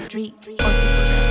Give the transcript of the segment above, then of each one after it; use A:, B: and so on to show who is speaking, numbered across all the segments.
A: streets, or the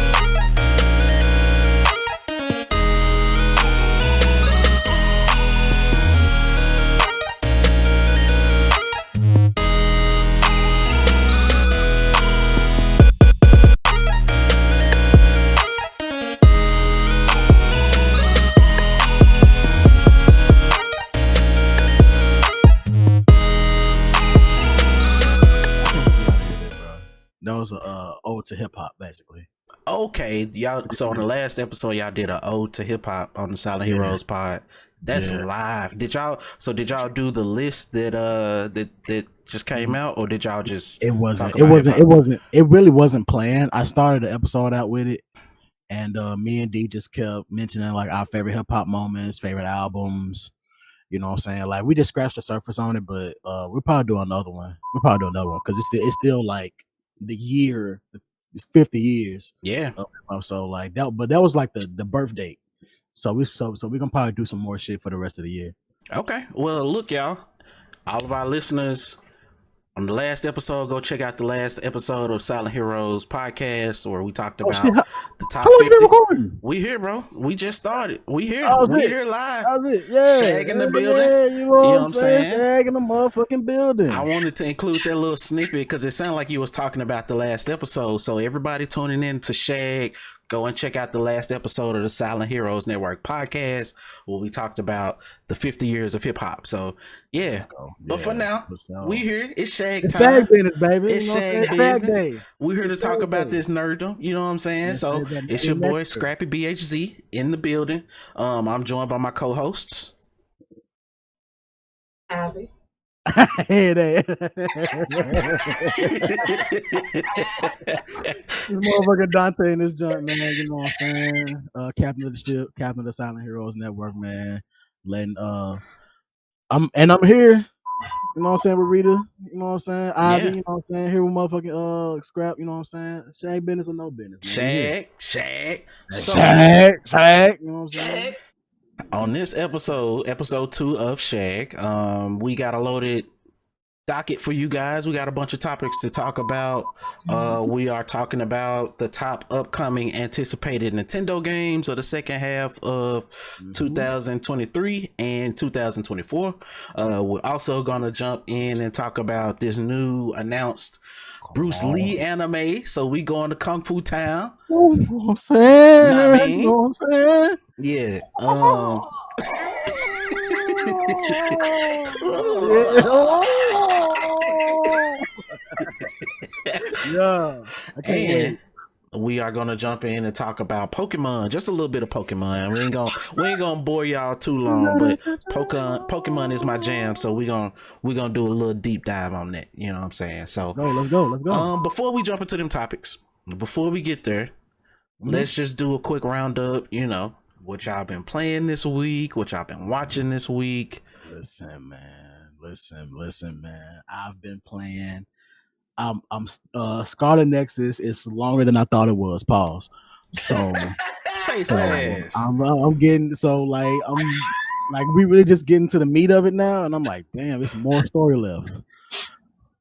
B: That was a ode to hip hop, basically.
C: Okay, y'all. So on the last episode, y'all did an ode to hip hop on the Silent Heroes pod. That's live. Did y'all do the list that just came out, or did y'all just?
B: It really wasn't planned. I started the episode out with it, and me and D just kept mentioning like our favorite hip hop moments, favorite albums. You know what I'm saying? Like we just scratched the surface on it, but we'll probably do another one. Because it's still like the 50 years.
C: Yeah.
B: So like that, but that was like the birth date. So we're gonna probably do some more shit for the rest of the year.
C: Okay. Well, look, y'all, all of our listeners, on the last episode, go check out the last episode of Silent Heroes podcast, where we talked about the top 50. We here, bro. We just started. We here. We here live.
B: Yeah.
C: Shag in the building.
B: Yeah, you know what I'm saying? Shag in the motherfucking building.
C: I wanted to include that little snippet because it sounded like you was talking about the last episode. So everybody tuning in to Shag, go and check out the last episode of the Silent Heroes Network podcast, where we talked about the 50 years of hip hop. So yeah, but for now, we here. It's Shag time.
B: Shag business, baby.
C: It's Shag business. We're here to talk about this nerddom. You know what I'm saying? So it's your boy Scrappy BHZ in the building. I'm joined by my co-hosts.
D: Abby.
B: Hey there. This motherfucker Dante in this joint, man. You know what I'm saying? Captain of the ship, captain of the Silent Heroes Network, man. I'm here. You know what I'm saying, with Rita, you know what I'm saying? Ivy, you know what I'm saying? Here with motherfucking Scrap, you know what I'm saying? Shag business or no business, man.
C: Shag,
B: you know what I'm saying?
C: On this episode 2 of Shag, we got a loaded docket for you guys. We got a bunch of topics to talk about. We are talking about the top upcoming anticipated Nintendo games of the second half of 2023 and 2024. We're also gonna jump in and talk about this new announced Bruce Lee anime. So we going to Kung Fu Town.
B: You know what I'm saying?
C: You know what I'm saying? Yeah.
B: Yeah. I can't wait.
C: We are gonna jump in and talk about Pokemon, just a little bit of Pokemon. We ain't gonna bore y'all too long, but Pokemon is my jam, so we gonna do a little deep dive on that. You know what I'm saying? So
B: let's go.
C: Before we jump into them topics, before we get there, let's just do a quick roundup. You know, what y'all been playing this week, what y'all been watching this week.
B: Listen, man. I've been playing. Scarlet Nexus is longer than I thought it was. Pause. So, I'm getting we really just getting to the meat of it now, and I'm like, damn, it's more story left.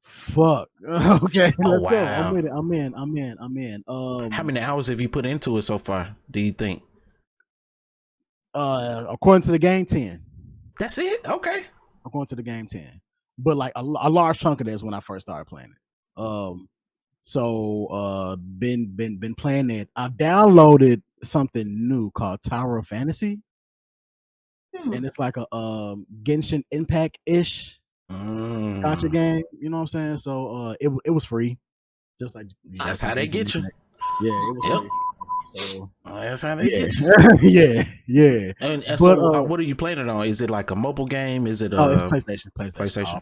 B: Fuck. Okay, let's go. I'm in.
C: How many hours have you put into it so far, do you think?
B: According to the game, 10.
C: That's it? Okay.
B: According to the game, 10. But like a large chunk of that is when I first started playing it. Been playing it. I downloaded something new called Tower of Fantasy, and it's like a Genshin Impact-ish gotcha game. You know what I'm saying? So it was free, just like
C: that's how they get you.
B: Yeah, it was free. So
C: that's how they get you.
B: yeah.
C: And so, what are you playing it on? Is it like a mobile game? Is it?
B: It's PlayStation.
C: PlayStation.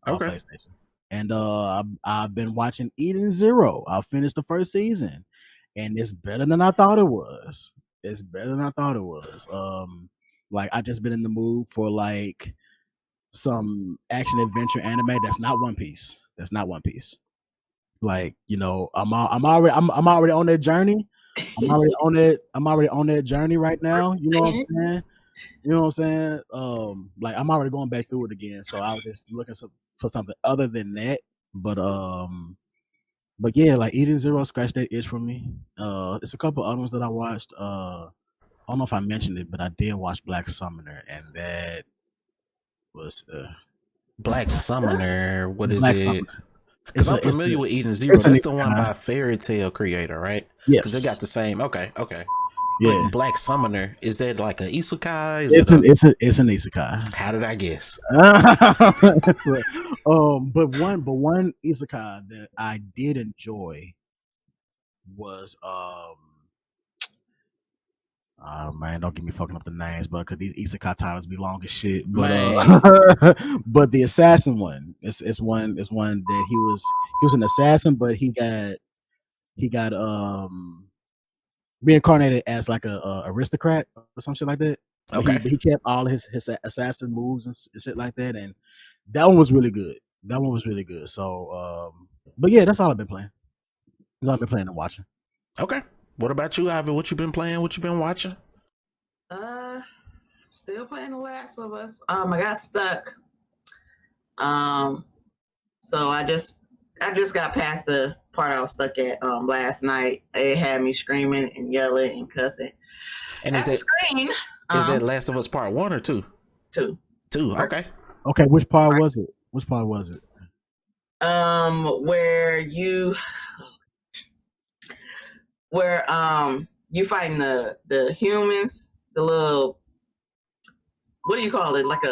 B: Okay. PlayStation. And I've been watching Eden Zero. I finished the first season, and it's better than I thought it was. Like I just been in the mood for like some action adventure anime that's not One Piece. Like, you know, I'm already on that journey. I'm already on that journey right now. You know what I'm saying? Like I'm already going back through it again. So I was just looking for something other than that. But But yeah, like Eden Zero scratched that itch for me. It's a couple other ones that I watched. I don't know if I mentioned it, but I did watch Black Summoner, and that was
C: Black Summoner. What is
B: Black
C: it?
B: Summoner.
C: Because I'm
B: It's
C: familiar with Eden Zero.
B: it's an
C: That's the one
B: isekai.
C: by Fairy Tale creator, right? Because they got
B: Yes.
C: the same. Okay.
B: Yeah.
C: But Black Summoner, is that like an isekai?
B: It's an isekai.
C: How did I guess?
B: But one isekai that I did enjoy was man, don't get me fucking up the names, but because these isekai titles be long as shit. But but the assassin one, it's one that he was an assassin, but he got reincarnated as like a aristocrat or some shit like that.
C: Okay.
B: But he kept all his assassin moves and shit like that, and that one was really good. So, but yeah, that's all I've been playing. That's all I've been playing and watching.
C: Okay. What about you, Ivy? What you been playing? What you been watching?
A: Still playing The Last of Us. I got stuck. So I just got past the part I was stuck at last night. It had me screaming and yelling and cussing.
C: And is that Last of Us Part 1 or 2?
A: 2.
C: Okay.
B: Okay, which part was it?
A: Where you fighting the humans, the little, what do you call it? Like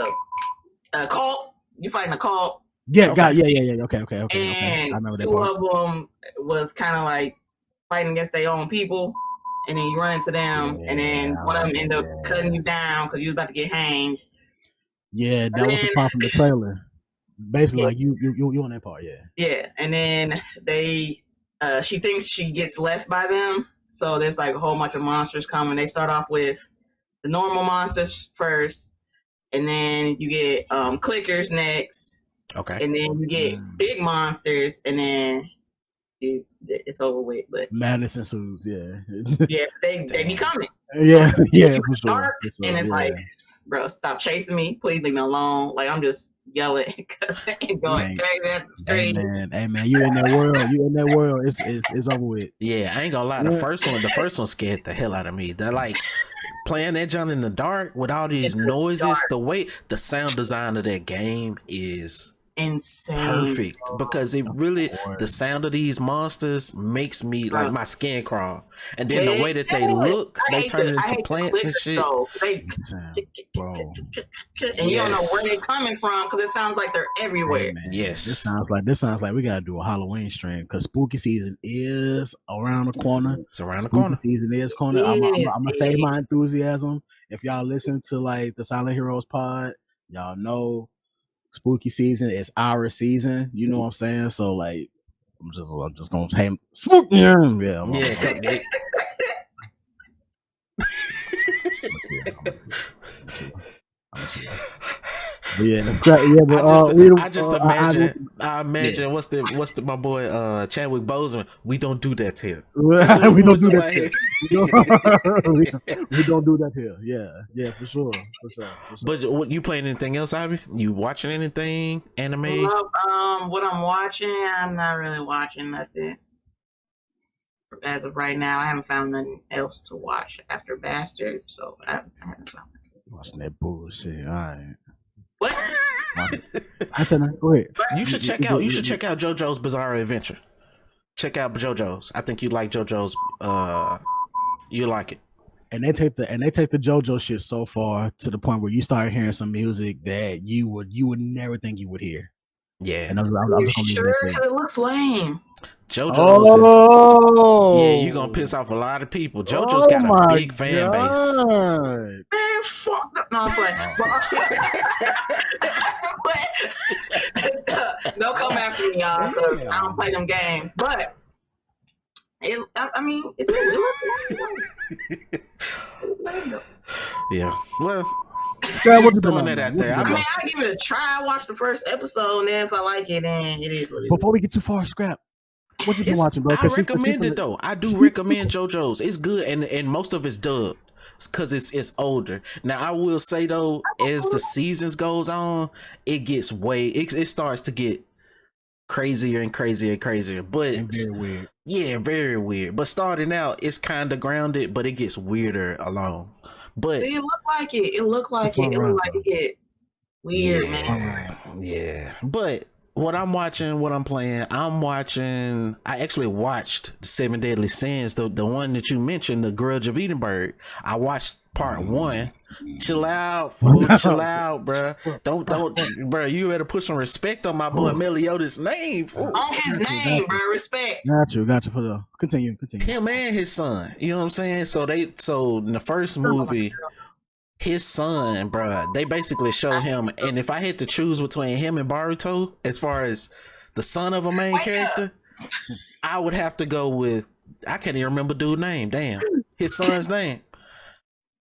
A: a cult. You fighting a cult.
B: Yeah,
C: okay.
B: Yeah. Okay.
A: And
B: I remember that
A: two
B: part.
A: of them was kind of like fighting against their own people, and then you run into them, and then one of them end up cutting you down because you was about to get hanged.
B: Yeah, that was the part from the trailer. Basically, like you on that part, yeah.
A: Yeah, and then she thinks she gets left by them, so there's like a whole bunch of monsters coming. They start off with the normal monsters first, and then you get clickers next.
C: Okay.
A: And then you get big monsters, and then it's over with. But
B: madness ensues, yeah.
A: Yeah, they be coming.
B: Yeah,
A: so
B: for sure.
A: Dark, and it's like, bro, stop chasing me. Please leave me alone. Like, I'm just yelling and going crazy at the screen.
B: Hey man, you in that world. It's over with.
C: Yeah, I ain't gonna lie. The first one scared the hell out of me. They're like playing that junk in the dark with all these noises. The way the sound design of that game is
A: insane,
C: perfect, because it really, the sound of these monsters makes me like my skin crawl, and then the way that they look, they turn into plants and shit.
B: Bro.
A: And you don't know where they're coming from because it sounds like they're everywhere.
C: Hey, yes,
B: this sounds like we gotta do a Halloween stream because spooky season is around the corner.
C: It's around the corner.
B: Season is corner. I'm gonna save my enthusiasm. If y'all listen to like the Silent Heroes pod, y'all know spooky season is our season. You know what I'm saying? So like, I'm just gonna say spooky. Yeah.
C: I imagine what's my boy Chadwick Boseman. We don't do that here.
B: We don't do that here. We don't do that here. Yeah, for sure.
C: But what, you playing anything else, Ivy? You watching anything anime?
A: What I'm watching, I'm not really watching nothing as of right now. I haven't found nothing else to watch after Bastard, so I haven't found it.
B: Watching that bullshit. All right.
A: What?
B: I said, go ahead.
C: You should check out JoJo's Bizarre Adventure. Check out JoJo's. I think you like JoJo's. You like it.
B: And they take the JoJo shit so far to the point where you start hearing some music that you would never think you would hear.
C: Yeah.
B: And I'm just
A: sure? It looks lame.
C: JoJo's yeah, you're gonna piss off a lot of people. JoJo's got a big fan base.
A: Man, fuck that. No, I'm playing. Don't come after me, y'all, because I don't play them games. But
C: yeah. Well,
B: just
C: throwing that out there.
A: I give it a try. Watch the first episode, and then if I like it, then it is what it is.
B: Before we get too far, Scrap, what you been watching, bro?
C: I recommend it though. I do recommend JoJo's. It's good, and most of it's dubbed because it's older. Now I will say though, as the seasons goes on, it gets it starts to get crazier and crazier and crazier. But
B: And very weird.
C: yeah, very weird. But starting out, it's kind of grounded, but it gets weirder along. But
A: See, it looked like it. It looked like
B: fun
A: it. It
B: ride,
A: looked like it get weird, man.
C: yeah. But what I'm watching, what I'm playing, I actually watched the Seven Deadly Sins, the one that you mentioned, The Grudge of Edinburgh. I watched part 1. Chill out, fool. Chill out, bruh. Don't, bruh. You better put some respect on my boy Meliodas' name, fool.
A: On his name, bro. Respect.
B: Got you for the continue.
C: Him and his son. You know what I'm saying? So in the first movie, his son, bruh, they basically show him, and if I had to choose between him and Baruto, as far as the son of a main character, I would have to go with, I can't even remember dude's name. Damn, his son's name.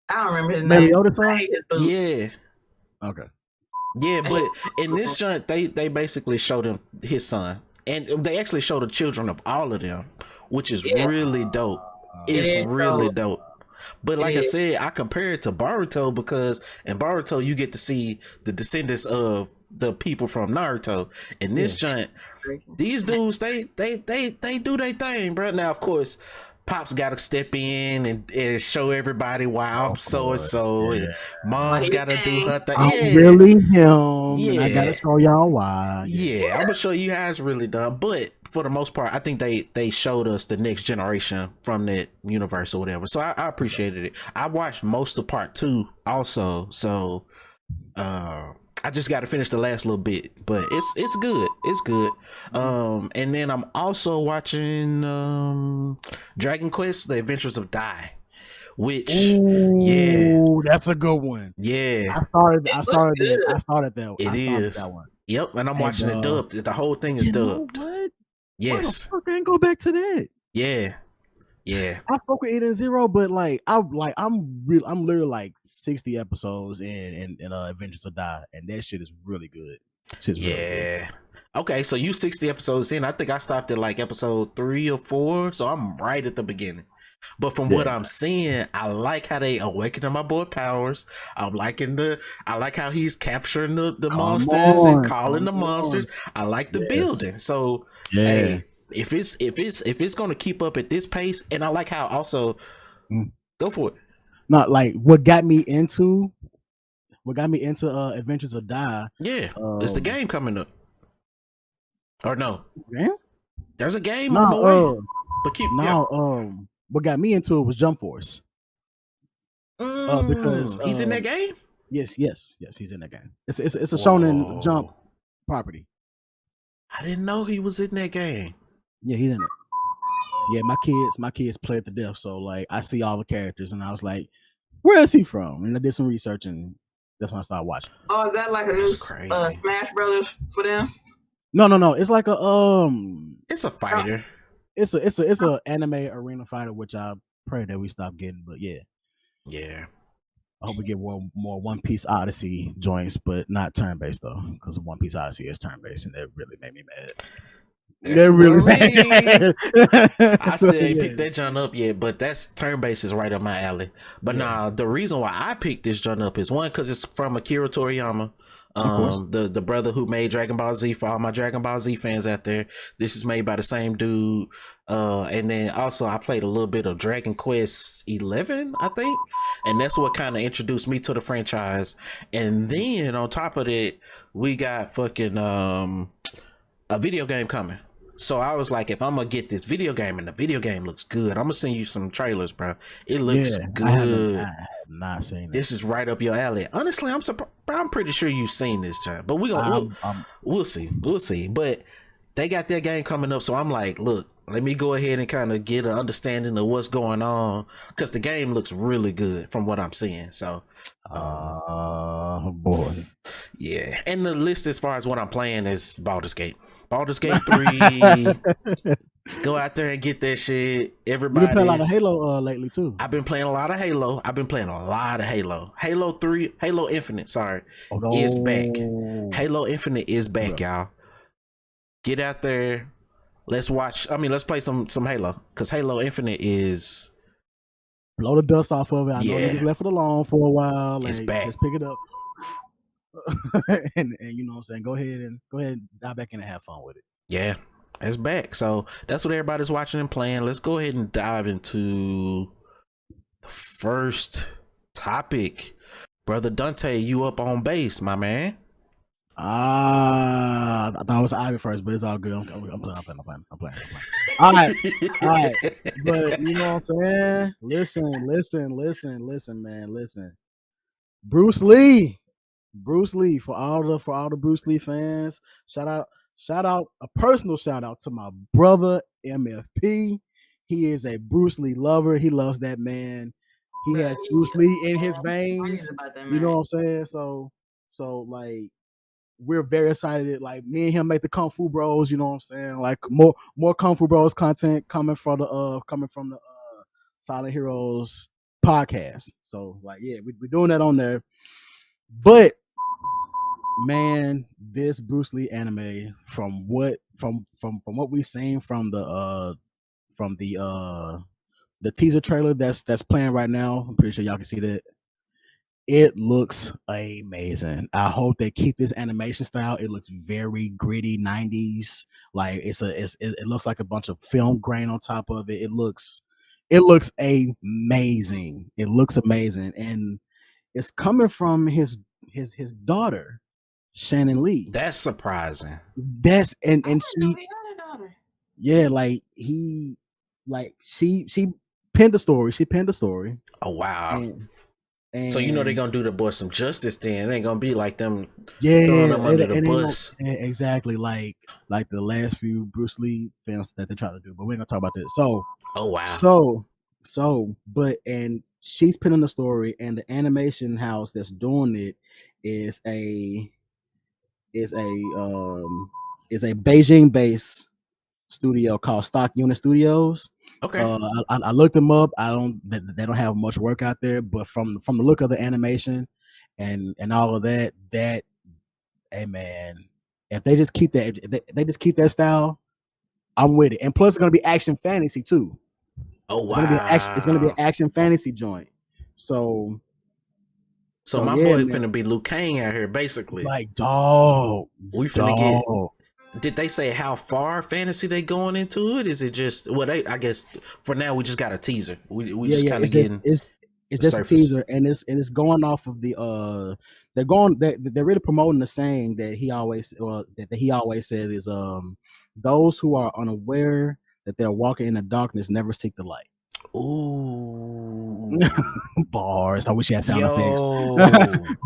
A: I don't remember his name.
B: Meliodas' son?
A: I hate his boots.
C: Yeah,
B: Okay.
C: yeah, but in this joint, they basically showed him his son, and they actually show the children of all of them, which is really dope. It's really dope. But like I said, I compare it to Boruto because in Boruto you get to see the descendants of the people from Naruto. In this joint, these dudes they do their thing, bro. Now of course, Pop's got to step in and show everybody why I'm so and so, and Mom's got to do her thing.
B: I'm really him, and I gotta show y'all why.
C: Yeah, I'm gonna show you how it's really done. But for the most part, I think they showed us the next generation from that universe or whatever. So I appreciated it. I watched most of part 2 also, so I just got to finish the last little bit, but it's good. It's good. And then I'm also watching Dragon Quest: The Adventures of Dai, which
B: that's a good one.
C: Yeah,
B: I started that one.
C: Yep, and I'm watching it dubbed. The whole thing is dubbed.
B: What?
C: Yes.
B: Why the fuck I didn't go back to that?
C: Yeah.
B: I spoke with 8 and 0, but I'm literally like 60 episodes in Adventures of Die, and that shit is really good. Really good.
C: Okay, so you 60 episodes in. I think I stopped at like episode 3 or 4, so I'm right at the beginning. But from what I'm seeing, I like how they awakening my boy powers. I like how he's capturing the monsters and calling the monsters. I like the building. So hey, if it's gonna keep up at this pace, and I like how also go for it.
B: Not like what got me into Adventures of Die.
C: Yeah, it's the game coming up. Or no?
B: Game?
C: There's a game on the way. But keep
B: what got me into it was Jump Force. Because
C: he's in that game?
B: Yes, he's in that game. It's a Shonen Jump property.
C: I didn't know he was in that game.
B: Yeah, he's in it. Yeah, my kids play it to death, so like I see all the characters and I was like, where is he from? And I did some research and that's when I started watching.
A: Oh, is that like a new Smash Brothers for them?
B: No. It's like
C: it's a fighter.
B: It's a anime arena fighter, which I pray that we stop getting, but yeah. I hope we get more One Piece Odyssey joints, but not turn based though, because One Piece Odyssey is turn based, and that really made me mad. That really made
C: I still ain't picked that joint up yet, but that's turn based is right up my alley. But nah, the reason why I picked this joint up is one, because it's from Akira Toriyama. The brother who made Dragon Ball Z. For all my Dragon Ball Z fans out there, this is made by the same dude. And then also I played a little bit of Dragon Quest 11, I think, and that's what kind of introduced me to the franchise. And then on top of that, we got fucking a video game coming. So I was like, if I'm gonna get this video game and the video game looks good, I'm gonna send you some trailers, bro. It looks good. I have
B: not seen it.
C: This is right up your alley. Honestly, I'm surprised. I'm pretty sure you've seen this, John. But we'll see. But they got that game coming up, so I'm like, look, let me go ahead and kind of get an understanding of what's going on, because the game looks really good from what I'm seeing. So,
B: boy,
C: yeah. And the list as far as what I'm playing is Baldur's Gate 3. Go out there and get that shit. Everybody.
B: You been playing a lot of Halo lately too.
C: I've been playing a lot of Halo. Halo 3, Halo Infinite, is back. Halo Infinite is back, y'all. Get out there. Let's play some Halo, because Halo Infinite is
B: blow the dust off of it. I know niggas left it alone for a while. Like,
C: it's back.
B: Let's pick it up. and you know what I'm saying? Go ahead and dive back in and have fun with it.
C: Yeah, it's back. So that's what everybody's watching and playing. Let's go ahead and dive into the first topic. Brother Dante, you up on base, my man.
B: I thought it was Ivy first, but it's all good. I'm playing. All right. But you know what I'm saying? Listen, man. Listen. Bruce Lee for all the Bruce Lee fans. Shout out a personal shout out to my brother MFP. He is a Bruce Lee lover. He loves that man. He has Bruce Lee in his veins. You know what I'm saying? So like we're very excited. Like me and him make the Kung Fu Bros. You know what I'm saying? Like more Kung Fu Bros content coming from the Silent Heroes podcast. So like yeah, we're doing that on there. But man, this Bruce Lee anime from what we've seen from the teaser trailer that's playing right now. I'm pretty sure y'all can see that. It looks amazing. I hope they keep this animation style. It looks very gritty 90s. Like it looks like a bunch of film grain on top of it. It looks amazing. It looks amazing. And it's coming from his daughter, Shannon Lee.
C: That's surprising.
B: That's and she yeah, like he like she penned the story. She penned the story.
C: Oh wow.
B: And
C: so you know they're gonna do the boy some justice then. It ain't gonna be like them
B: throwing
C: them under the bus.
B: Exactly like the last few Bruce Lee films that they try to do, but we're gonna talk about this. So
C: oh wow.
B: But she's pinning the story, and the animation house that's doing it is a Beijing based studio called Stock Unit Studios.
C: Okay.
B: I looked them up. They don't have much work out there, but from the look of the animation and all of that, hey man, if they just keep that style, I'm with it. And plus, it's gonna be action fantasy too.
C: Oh wow!
B: It's gonna be an action fantasy joint. So
C: my boy finna be Liu Kang out here, basically.
B: Like dog,
C: we finna get. Did they say how far fantasy they going into it? Is it just I guess for now we just got a teaser. We just kind of getting.
B: It's just surface. A teaser, and it's going off of the they're really promoting the saying that he always said is those who are unaware that they're walking in the darkness never seek the light.
C: Ooh.
B: Bars. I wish you had sound effects.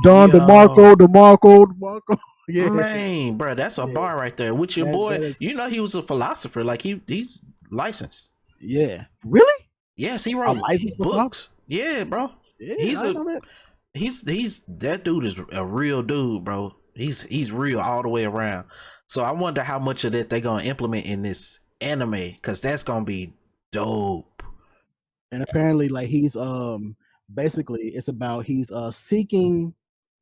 B: Don DeMarco.
C: Yeah, man, bro, that's a bar right there. With your boy, you know he was a philosopher. Like he's licensed.
B: Yeah, really?
C: Yes, he wrote books. Yeah, bro. Yeah, he's that dude is a real dude, bro. He's real all the way around. So I wonder how much of that they gonna implement in this anime, because that's gonna be dope.
B: And apparently, like he's basically it's about he's seeking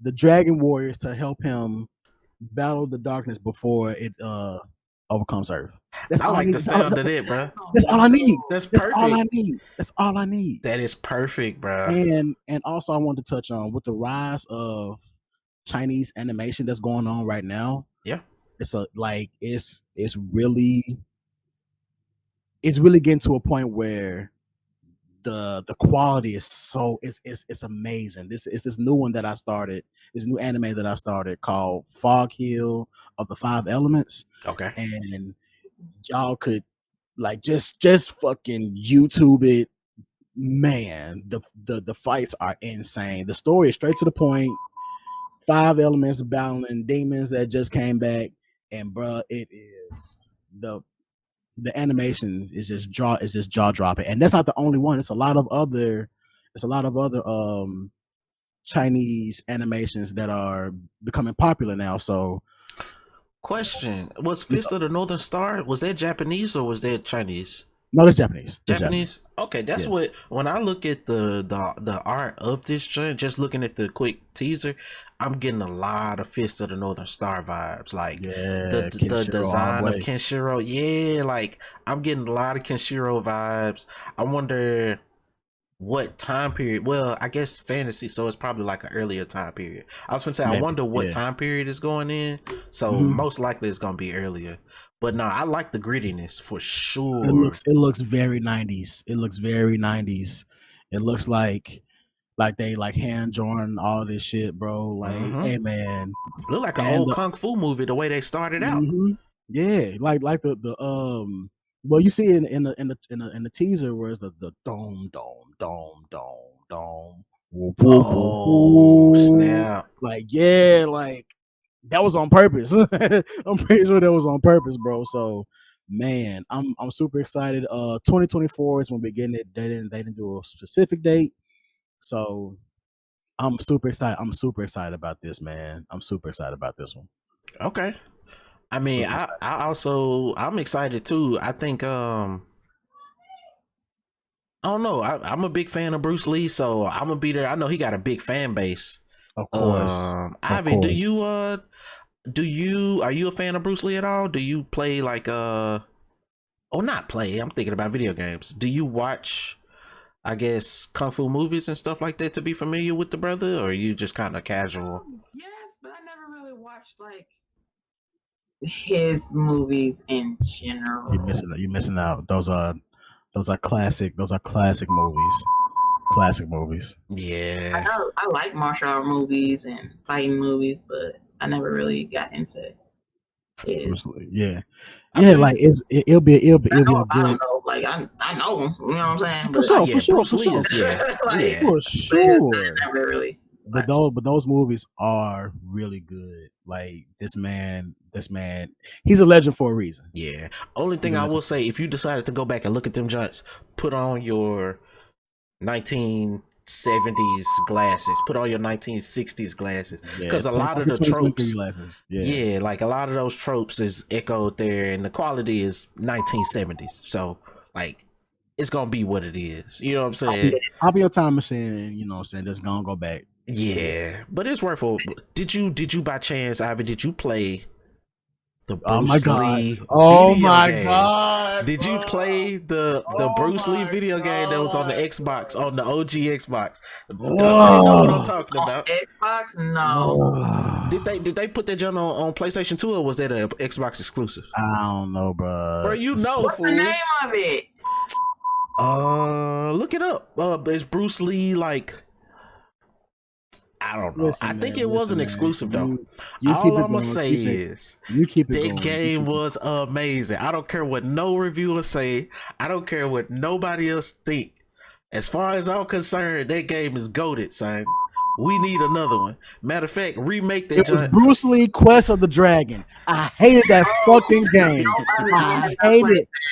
B: the Dragon Warriors to help him battle the darkness before it overcomes Earth.
C: That's I like the sound of it, bro.
B: That's all I need.
C: That's perfect.
B: That's all I need.
C: That is perfect, bro.
B: And also I wanted to touch on with the rise of Chinese animation that's going on right now.
C: Yeah,
B: it's really getting to a point where the quality is so it's amazing. This new one that I started, this new anime that I started called Fog Hill of the Five Elements.
C: Okay.
B: And y'all could like just fucking YouTube it. Man, the fights are insane. The story is straight to the point. 5 elements battling demons that just came back, and bruh, it is the animations is just jaw dropping, and that's not the only one. It's a lot of other Chinese animations that are becoming popular now. So,
C: question: was Fist of the Northern Star, was that Japanese or was that Chinese?
B: No, that's Japanese.
C: Japanese. Okay, that's what. When I look at the art of this joint, just looking at the quick teaser, I'm getting a lot of Fist of the Northern Star vibes. Like the design of Kenshiro. Yeah, like I'm getting a lot of Kenshiro vibes. I wonder what time period. Well, I guess fantasy, so it's probably like an earlier time period. I was gonna say, I wonder what time period is going in. So most likely it's gonna be earlier. But no, I like the grittiness for sure.
B: It looks very 90s. It looks very 90s. It looks like they like hand drawn all this shit, bro. Like, hey man,
C: look like an old kung fu movie the way they started out.
B: Yeah, like the well, you see in the teaser where it's the dome.
C: Oh snap!
B: Like, yeah, like that was on purpose. I'm pretty sure that was on purpose, bro. So man, I'm super excited. 2024 is when we begin it. They didn't do a specific date. So I'm super excited. I'm super excited about this, man. I'm super excited about this one.
C: Okay. I mean, I'm excited too. I think I don't know. I'm a big fan of Bruce Lee, so I'm gonna be there. I know he got a big fan base.
B: Of course.
C: Ivy, are you a fan of Bruce Lee at all? Do you play like not play, I'm thinking about video games. Do you watch, I guess, kung fu movies and stuff like that to be familiar with the brother, or are you just kind of casual?
A: Yes, but I never really watched like his movies in general.
B: You're missing out. Those are classic. Those are classic movies. Classic movies.
C: Yeah.
A: I like martial art movies and fighting movies, but I never really got into his.
B: Yeah. Yeah, like it'll be a good.
A: I don't know. Like I know him. You know what I'm saying? But
B: for sure.
C: For
B: sure.
A: Never really.
B: But those movies are really good. Like this man, he's a legend for a reason.
C: Yeah. Only thing I will say, if you decided to go back and look at them joints, put on your 1970s glasses, put on your 1960s glasses, because a lot of the tropes, like a lot of those tropes is echoed there, and the quality is 1970s. So like, it's gonna be what it is. You know what I'm saying?
B: I'll be a time machine, and you know what I'm saying, just gonna go back.
C: Yeah, but it's worth it. Did you by chance, Ivy? Did you play the Bruce Lee?
B: Oh my god!
C: Did you play the Bruce Lee video game that was on the Xbox, on the OG Xbox? Don't know what I'm talking about.
A: Xbox? No.
C: Did they put that junk on PlayStation 2, or was that an Xbox exclusive?
B: I don't know, bro.
C: Bro, you know,
A: what's the name of it?
C: Look it up. There's Bruce Lee, like, I don't know. I think it wasn't exclusive though. All I'm gonna say is that game was amazing. I don't care what no reviewers say. I don't care what nobody else think. As far as I'm concerned, that game is goated, son. We need another one. Matter of fact, remake that.
B: It was Bruce Lee Quest of the Dragon. I hated that fucking game.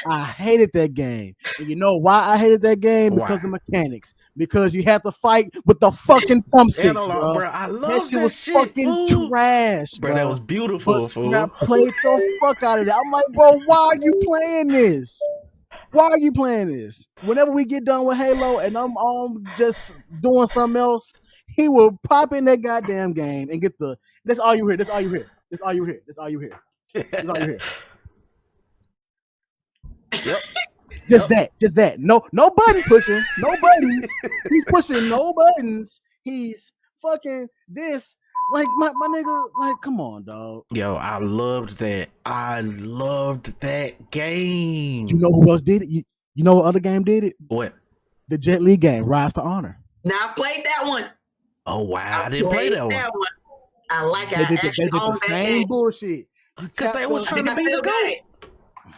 B: I hated that game. And you know why I hated that game? Because the mechanics. Because you had to fight with the fucking thumbsticks, bro.
C: I love
B: that shit. Was fucking trash, bro.
C: That was beautiful.
B: I played the fuck out of that. I'm like, bro, why are you playing this? Why are you playing this? Whenever we get done with Halo and I'm just doing something else, he will pop in that goddamn game and get that's all you hear. That's all you hear. That's all you hear. That's all you hear. That's all you hear.
C: Yep.
B: Just that. No button pushing. No buttons. He's pushing no buttons. He's fucking this. Like my nigga, like, come on, dog.
C: Yo, I loved that. I loved that game.
B: You know who else did it? You know what other game did it?
C: What?
B: The Jet Li game, Rise to Honor.
A: Now I played that one.
C: Oh wow, I didn't play that one.
A: I like it.
B: They did the same bullshit.
C: Because they was trying to be the GOAT.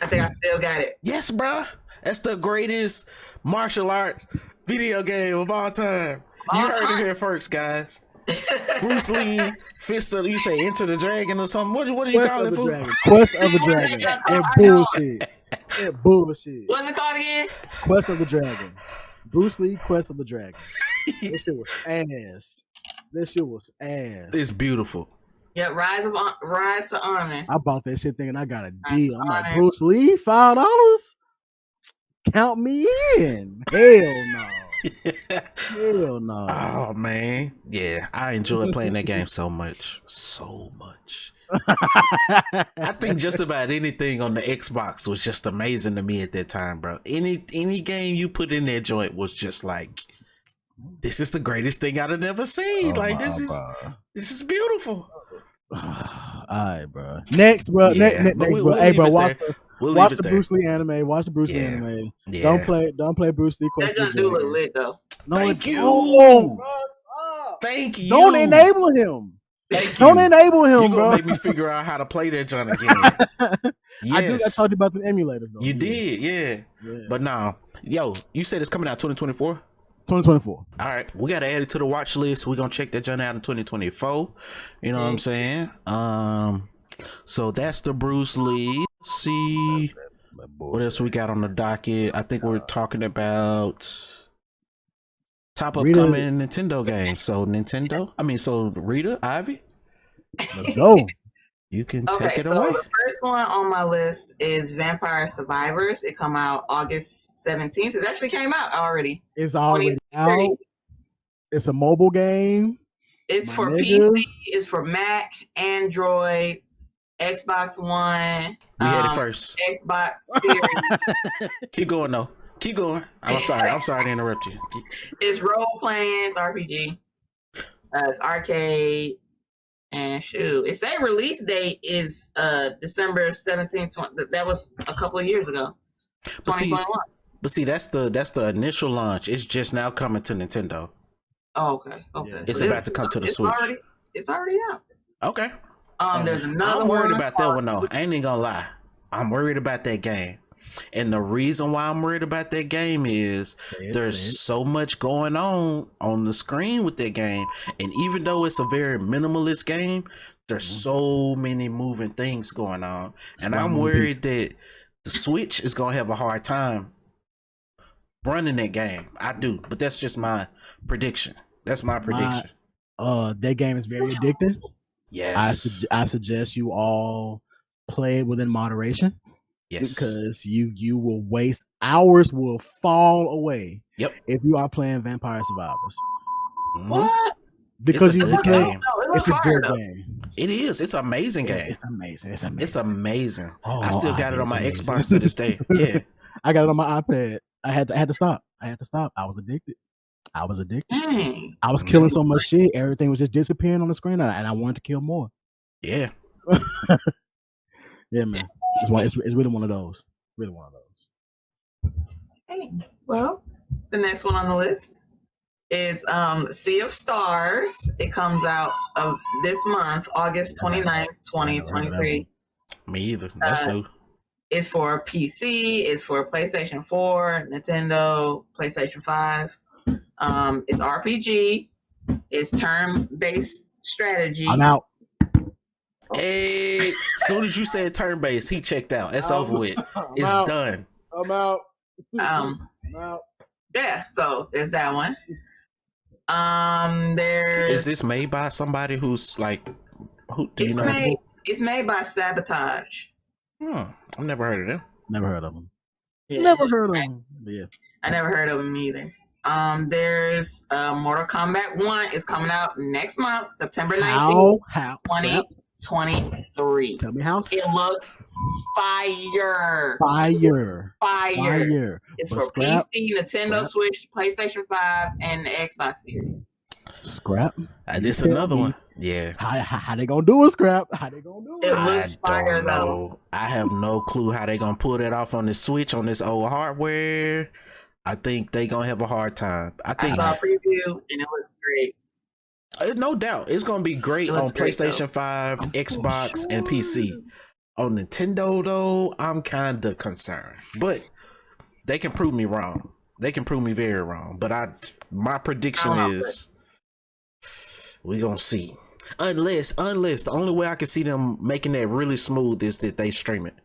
A: I think I still got it.
C: Yes, bro. That's the greatest martial arts video game of all time. You heard it here first, guys. Bruce Lee, Fist of, you say Enter the Dragon or something. What do you call it?
B: Quest of the Dragon. That bullshit. That bullshit.
A: What's it called again?
B: Quest of the Dragon. Bruce Lee, Quest of the Dragon. This shit was ass.
C: It's beautiful.
A: Yeah, Rise to Honor.
B: I bought that shit thinking I got a deal. I'm like, Bruce Lee, $5? Count me in. Hell no. Hell no.
C: Oh man. Yeah, I enjoyed playing that game so much. I think just about anything on the Xbox was just amazing to me at that time, bro. Any game you put in that joint was just like, this is the greatest thing I'd have never seen. This is beautiful.
B: right, bro. Next, bro.
C: Yeah,
B: Next,
C: but
B: bro.
C: we'll
B: Hey,
C: leave
B: bro.
C: it
B: Watch
C: there.
B: the
C: We'll
B: watch
C: leave
B: the
C: it there.
B: Bruce Lee anime. Watch the Bruce Lee
C: Yeah.
B: anime.
C: Yeah.
B: Don't play Bruce Lee
A: That
B: Quest for the
A: just do look
B: Dragon.
A: lit though.
B: No,
C: Thank
B: it
C: you.
B: don't, bro. Stop.
C: Thank you.
B: Don't enable him.
C: Thank
B: Don't
C: you.
B: enable him,
C: You gonna
B: bro.
C: make me figure out how to play that John again.
B: I
C: Yes.
B: told you about the emulators though.
C: You
B: Yeah.
C: did, yeah. But now, yo, you said it's coming out 2024?
B: 2024.
C: All right, we got to add it to the watch list. We're going to check that John out in 2024. You know what I'm saying? So that's the Bruce Lee. Let's see what else we got on the docket. I think we're talking about top upcoming Nintendo games. So Rita, Ivy,
B: let's go.
C: You can take it
A: so
C: away.
A: the first one on my list is Vampire Survivors. It come out August 17th. It actually came out already.
B: It's already out. It's a mobile game.
A: It's for PC. It's for Mac, Android, Xbox One.
C: We had it first.
A: Xbox Series.
C: Keep going though. Keep going. I'm sorry to interrupt you.
A: It's role playing. It's RPG. It's arcade. And shoot, it say release date is December 17th. That was a couple of years ago. 2021.
C: But see, that's the initial launch. It's just now coming to Nintendo.
A: Oh, okay.
B: Yeah.
C: It's about to come to the Switch.
A: It's already out.
C: Okay.
A: There's another
C: I'm worried
A: one
C: about that one though. I ain't even gonna lie. I'm worried about that game. And the reason why I'm worried about that game is there's so much going on the screen with that game. And even though it's a very minimalist game, there's so many moving things going on. And I'm worried that the Switch is going to have a hard time running that game. I do. But that's just my prediction. That's my prediction.
B: That game is very addicting.
C: Yes.
B: I suggest you all play it within moderation.
C: Yes.
B: Because you will waste hours will fall away.
C: Yep.
B: If you are playing Vampire Survivors.
A: What?
B: Because
C: it's a
B: good game.
C: It is. It's an amazing game.
B: It's amazing.
C: It's amazing.
B: Oh,
C: I still got it on my Xbox to this day. Yeah.
B: I got it on my iPad. I had to stop. I was addicted.
A: Dang.
B: I was killing so much shit. Everything was just disappearing on the screen, and I wanted to kill more.
C: Yeah.
B: Yeah, man. It's really one of those. Really one of those.
A: Hey, well, the next one on the list is Sea of Stars. It comes out of this month, August 29th, 2023.
C: Me either. That's new.
A: It's for PC. It's for PlayStation 4, Nintendo, PlayStation 5. It's RPG. It's turn-based strategy.
B: I'm out.
C: Hey, as soon as you said turn-based, he checked out. It's over with. It's done.
B: I'm out.
A: I'm
B: out.
A: Yeah, so there's that one. There's.
C: Is this made by somebody who's like? Who do you know?
A: It's made by Sabotage.
C: I've never heard of them.
B: Never heard of them.
A: Yeah.
B: Never heard of them. Yeah.
A: I never heard of them either. There's Mortal Kombat 1 is coming out next month, September 19th, 2023.
B: Tell me how.
A: It looks fire. It's for PC, Nintendo Switch, PlayStation 5, and the Xbox Series.
B: Scrap.
C: This another one. Yeah.
B: How they gonna do it, Scrap? How they gonna do it?
A: It looks fire though.
C: I have no clue how they gonna pull that off on this Switch on this old hardware. I think they gonna have a hard time. I
A: saw a preview and it looks great.
C: No doubt, it's gonna be great on PlayStation 5, Xbox, and PC. On Nintendo, though, I'm kind of concerned, but they can prove me wrong. They can prove me very wrong. But my prediction is we gonna see. Unless the only way I can see them making that really smooth is that they stream it.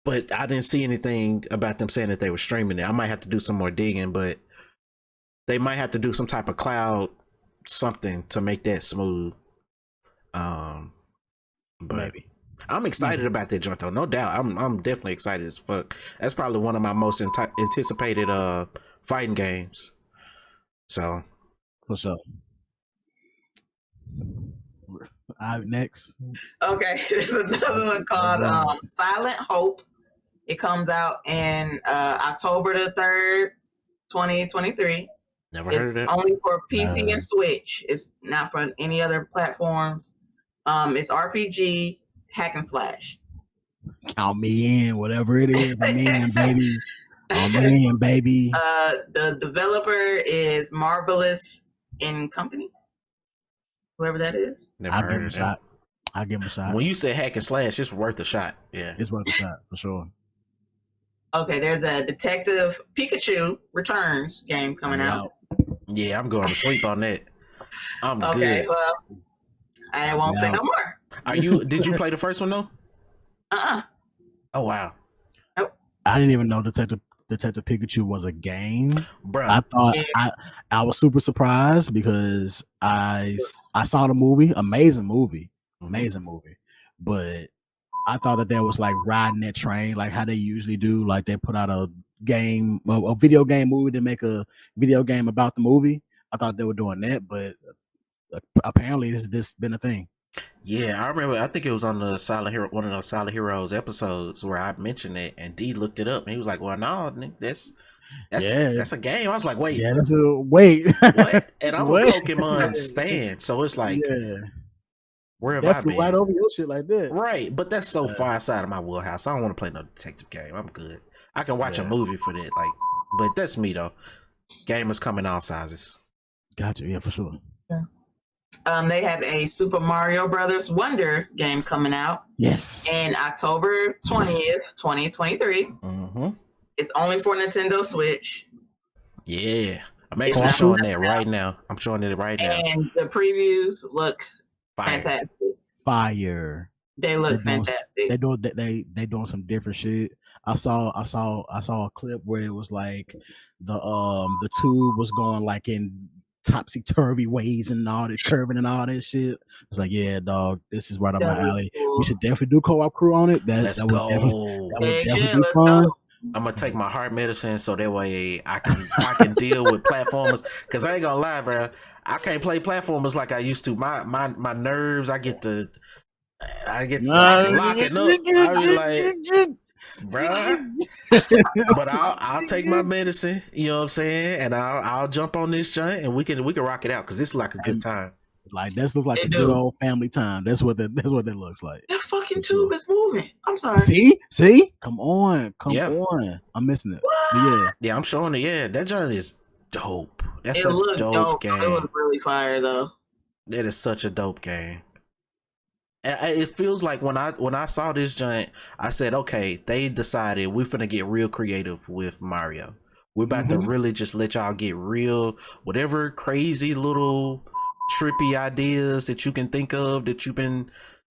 C: But I didn't see anything about them saying that they were streaming it. I might have to do some more digging, but they might have to do some type of cloud something to make that smooth. But maybe. I'm excited about that joint though, no doubt. I'm definitely excited as fuck. That's probably one of my most anticipated fighting games. So
B: for sure. Next.
A: Okay, there's another one called Silent Hope. It comes out in October the 3rd, 2023.
C: Never heard of it.
A: It's only for PC and Switch. It's not for any other platforms. It's RPG hack and slash.
B: Count me in, whatever it is. I'm in, baby. I'm in, baby.
A: The developer is Marvelous in Company. Whoever that is.
C: Never
B: I'll
C: heard
B: give him a
C: of
B: shot. I'll give him a shot.
C: When you say hack and slash, it's worth a shot. Yeah.
B: It's worth a shot for sure.
A: Okay, there's a Detective Pikachu Returns game coming out.
C: Yeah, I'm going to sleep on that. I'm good.
A: Well, I won't say no more.
C: Did you play the first one though? Oh wow.
B: I didn't even know Detective Pikachu was a game.
C: Bro.
B: I thought I was super surprised because I saw the movie, amazing movie. But I thought that was like riding that train, like how they usually do. Like they put out a video game movie to make a video game about the movie. I thought they were doing that, but apparently this been a thing.
C: Yeah, I remember. I think it was on the one of the Silent Heroes episodes where I mentioned it, and D looked it up, and he was like, "Well, no, that's a game." I was like, "Wait,
B: yeah, wait."
C: What? And I'm a Pokemon stan, so it's like, where have
B: definitely
C: I been?
B: Right over your shit like that,
C: right? But that's so far outside of my wheelhouse. I don't want to play no detective game. I'm good. I can watch a movie for that, like, but that's me though. Gamers come in all sizes.
B: Gotcha. Yeah, for sure.
A: Yeah. They have a Super Mario Brothers Wonder game coming out.
B: Yes.
A: In October 20th, 2023.
C: Mm-hmm.
A: It's only for Nintendo Switch.
C: Yeah. I'm actually showing that right now. I'm showing it right now.
A: And the previews look fantastic.
B: Fire.
A: They look fantastic.
B: They doing some different shit. I saw a clip where it was like the tube was going like in topsy-turvy ways and all this curving and all that shit. I was like, yeah, dog, this is right up my alley. Cool. We should definitely do co-op crew on it.
C: Let's go.
B: That would definitely be fun.
C: I'm gonna take my heart medicine so that way I can deal with platformers. Cause I ain't gonna lie, bro, I can't play platformers like I used to. My nerves, I get to locking up. I was like, bruh. But I'll take my medicine, you know what I'm saying, and I'll jump on this joint and we can rock it out because this is like a good time.
B: Like this looks like a good old family time. That's what that looks like.
A: That fucking tube is moving. I'm sorry.
B: See? Come on. I'm missing it.
C: Yeah, I'm showing it. Yeah, that joint is dope. That's
A: a
C: dope game.
A: It looks really fire though.
C: That is such a dope game. It feels like when I saw this giant, I said, okay, they decided we're finna get real creative with Mario. We're about to really just let y'all get real, whatever crazy little trippy ideas that you can think of that you've been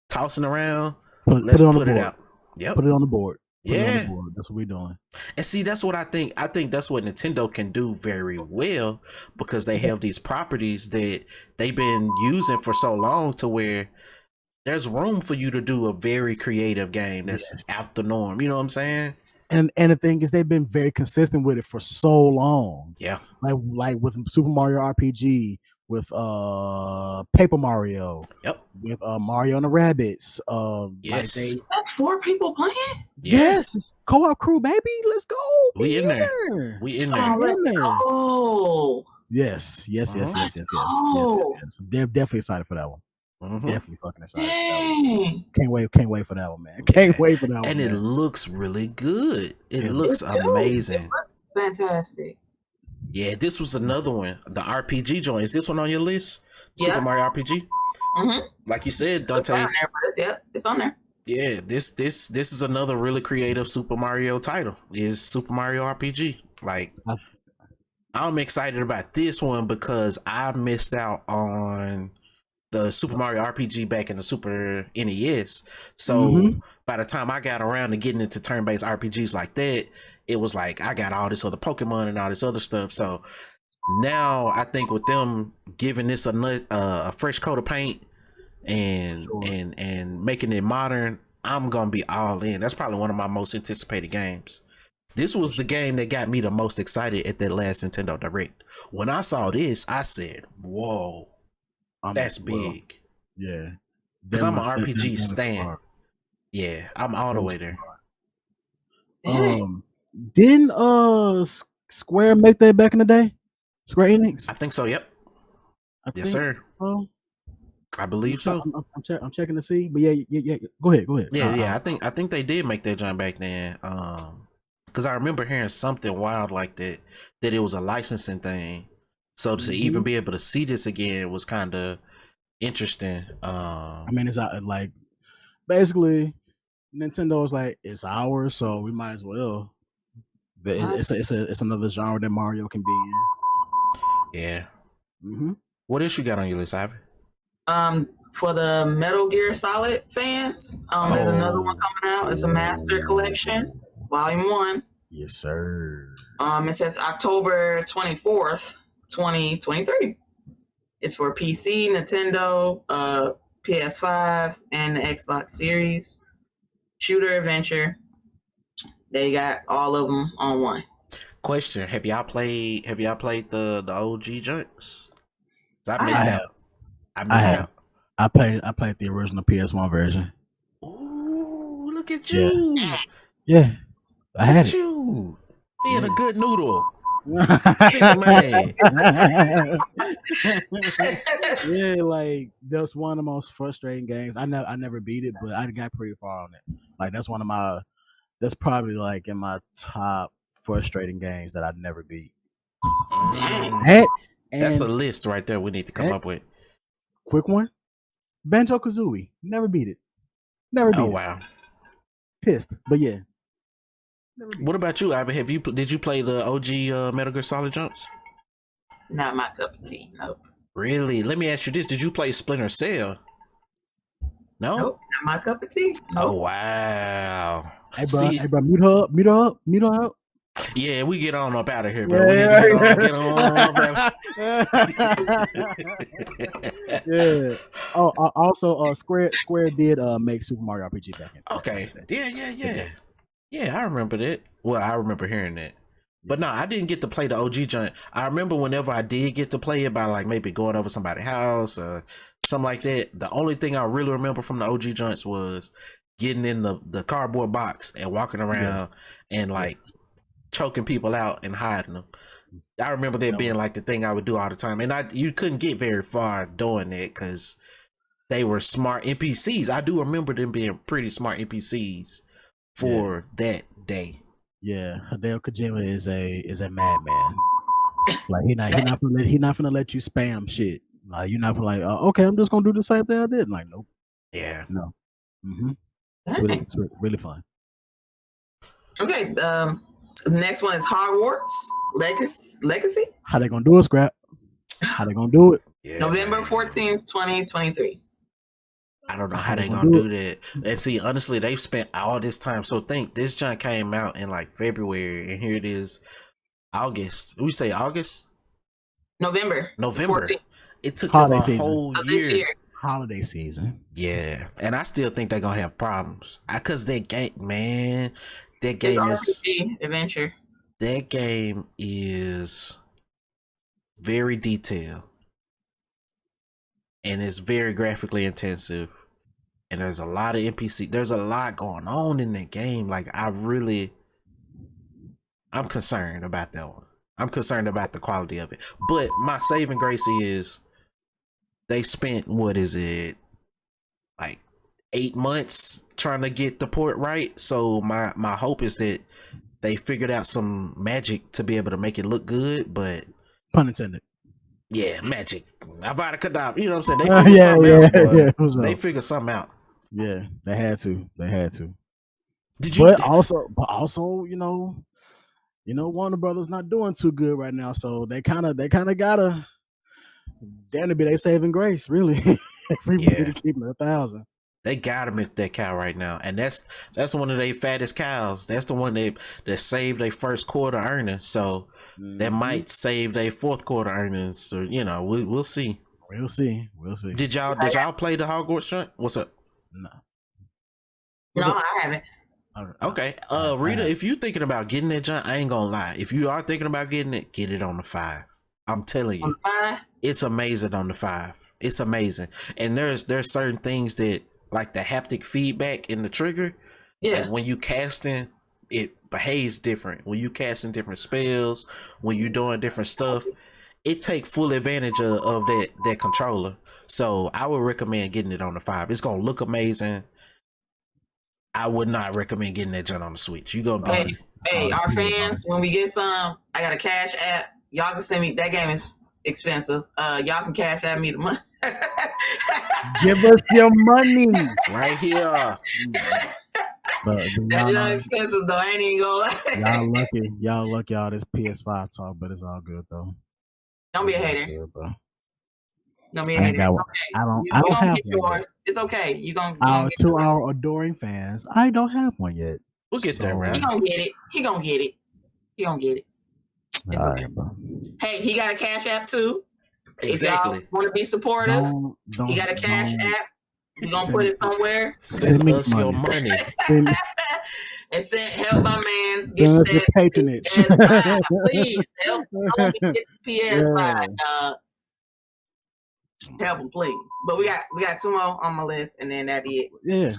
C: tossing around. Let's put it out. Yep.
B: Put it on the board.
C: Yeah.
B: That's what we're doing.
C: And see, that's what I think. I think that's what Nintendo can do very well because they have these properties that they've been using for so long to where there's room for you to do a very creative game that's out the norm. You know what I'm saying?
B: And the thing is, they've been very consistent with it for so long.
C: Yeah.
B: Like with Super Mario RPG, with Paper Mario.
C: Yep.
B: With Mario and the Rabbids.
C: Yes.
A: That's 4 people playing?
B: Yes. It's co-op crew, baby. Let's go.
C: We in there. We in there.
A: Oh,
B: yes. Yes. They're definitely excited for that one. Definitely fucking excited.
A: Dang.
B: Can't wait for that one, man. Can't wait for that one.
C: And it looks really good. It looks amazing.
A: It looks fantastic.
C: Yeah, this was another one. The RPG joint. Is this one on your list?
A: Yeah.
C: Super Mario RPG? Like you said, Dante.
A: It's on there.
C: Yeah, this is another really creative Super Mario title. Is Super Mario RPG. Like, I'm excited about this one because I missed out on the Super Mario RPG back in the Super NES. So by the time I got around to getting into turn-based RPGs like that, it was like I got all this other Pokemon and all this other stuff. So now I think with them giving this a fresh coat of paint and making it modern, I'm gonna be all in. That's probably one of my most anticipated games. This was the game that got me the most excited at that last Nintendo Direct. When I saw this, I said, "Whoa, that's big."
B: Yeah,
C: because I'm an RPG stan. Yeah, I'm all the way there.
B: Didn't Square make that back in the day? Square Enix?
C: I think so. Yep. Yes, sir.
B: So.
C: I believe so.
B: I'm checking to see, but yeah. Go ahead.
C: Yeah. I think they did make that jump back then. Because I remember hearing something wild like that it was a licensing thing. So to even be able to see this again was kind of interesting.
B: I mean, it's like basically Nintendo's like it's ours, so we might as well. It's another genre that Mario can be in.
C: Yeah.
B: Mm-hmm.
C: What else you got on your list, Ivy?
A: For the Metal Gear Solid fans, there's another one coming out. It's a Master Collection, Volume 1.
B: Yes, sir.
A: It says October 24th, 2023. It's for PC, Nintendo, PS5, and the Xbox Series. Shooter adventure. They got all of them on one.
C: Question: Have y'all played the OG joints? I missed out.
B: I have. I played the original PS1 version.
C: Ooh, look at you!
B: Yeah, I had it.
C: You being a good noodle.
B: Man. Yeah, like that's one of the most frustrating games. I never beat it, but I got pretty far on it. Like that's probably like in my top frustrating games that I never beat.
C: That's a list right there we need to come up with.
B: Quick one. Banjo-Kazooie. Never beat it. Never beat it.
C: Oh wow.
B: Pissed. But yeah.
C: What about you, Ivy? Did you play the OG Metal Gear Solid jumps?
A: Not my cup of tea. Nope.
C: Really? Let me ask you this: did you play Splinter Cell? No.
A: Nope. Not my cup of tea. Nope.
C: Oh wow.
B: Hey bro, mute her up.
C: Yeah, we get on up out of here, bro. Get on up.
B: Yeah. Oh, also, Square did make Super Mario RPG back in.
C: Okay. Yeah, I remember that. Well, I remember hearing that. But no, I didn't get to play the OG joint. I remember whenever I did get to play it by like maybe going over somebody's house or something like that. The only thing I really remember from the OG joints was getting in the cardboard box and walking around and like choking people out and hiding them. I remember that being like the thing I would do all the time. And you couldn't get very far doing that because they were smart NPCs. I do remember them being pretty smart NPCs for that day. Yeah,
B: Hideo Kojima is a madman. Like he not gonna let you spam shit. Like you're not gonna okay, I'm just gonna do the same thing I did. Like nope.
C: Yeah.
B: No. Mm-hmm. It's really fun.
A: Okay. The next one is Hogwarts Legacy.
B: How they gonna do it, Scrap? How they gonna do it?
A: Yeah, November 14th, 2023.
C: I don't know how they gonna do that. And see, honestly, they've spent all this time. So think this junk came out in like February, and here it is, August. We say August?
A: November.
C: 14th. It took them a whole year.
B: Holiday season.
C: Yeah, and I still think they're gonna have problems because that game, man, that game is
A: adventure.
C: That game is very detailed. And it's very graphically intensive. And there's a lot of NPC. There's a lot going on in that game. Like, I'm concerned about that one. I'm concerned about the quality of it. But my saving grace is they spent, what is it, like 8 months trying to get the port right. So my hope is that they figured out some magic to be able to make it look good. But
B: pun intended.
C: Yeah, magic. Avada Kedavra. You know what I'm saying? They figured something out. They figured something out.
B: Yeah, they had to.
C: Did you?
B: But also, you know, Warner Brothers not doing too good right now, so they kind of gotta. Damn to be they saving grace, really. Everybody to keep it 1,000.
C: They gotta milk that cow right now, and that's one of their fattest cows. That's the one that saved their first quarter earnings. So that might save their fourth quarter earnings. Or we'll see.
B: We'll see.
C: Did y'all play the Hogwarts joint? What's up?
A: No, I haven't.
C: Okay, Rita, if you thinking about getting that joint, I ain't gonna lie. If you are thinking about getting it, get it on the 5. I'm telling you, it's amazing on the 5. It's amazing, and there's certain things that, like the haptic feedback in the trigger.
A: Yeah.
C: Like when you casting, it behaves different. When you casting different spells, when you're doing different stuff, it take full advantage of that controller. So I would recommend getting it on the 5. It's gonna look amazing. I would not recommend getting that junk on the Switch. You're gonna be
A: Hey, our fans, when we get some, I got a Cash App. Y'all can send me. That game is expensive. Y'all can Cash App me the money.
B: Give us your money
C: right here.
B: But
A: That's expensive though. I ain't even gonna lie.
B: Y'all lucky all this PS5 talk, but it's all good though.
A: Don't be a hater.
B: Good,
A: don't be a hater.
B: I don't have
A: get yours. Yet. It's okay.
B: To our adoring fans, I don't have one yet.
C: We'll get there, right?
A: He gonna get it. He gonna get it. It's
B: all
A: okay.
B: Right, bro.
A: Hey, he got a Cash App too.
C: Exactly.
A: If y'all want to be supportive, he got a Cash App. We're gonna put it somewhere.
C: Send us your money.
A: And help my man's
B: get that patronage.
A: PS5. Please help me get the PS5. Help him, please. But we got 2 more on my list, and then that'd be it.
B: Yeah,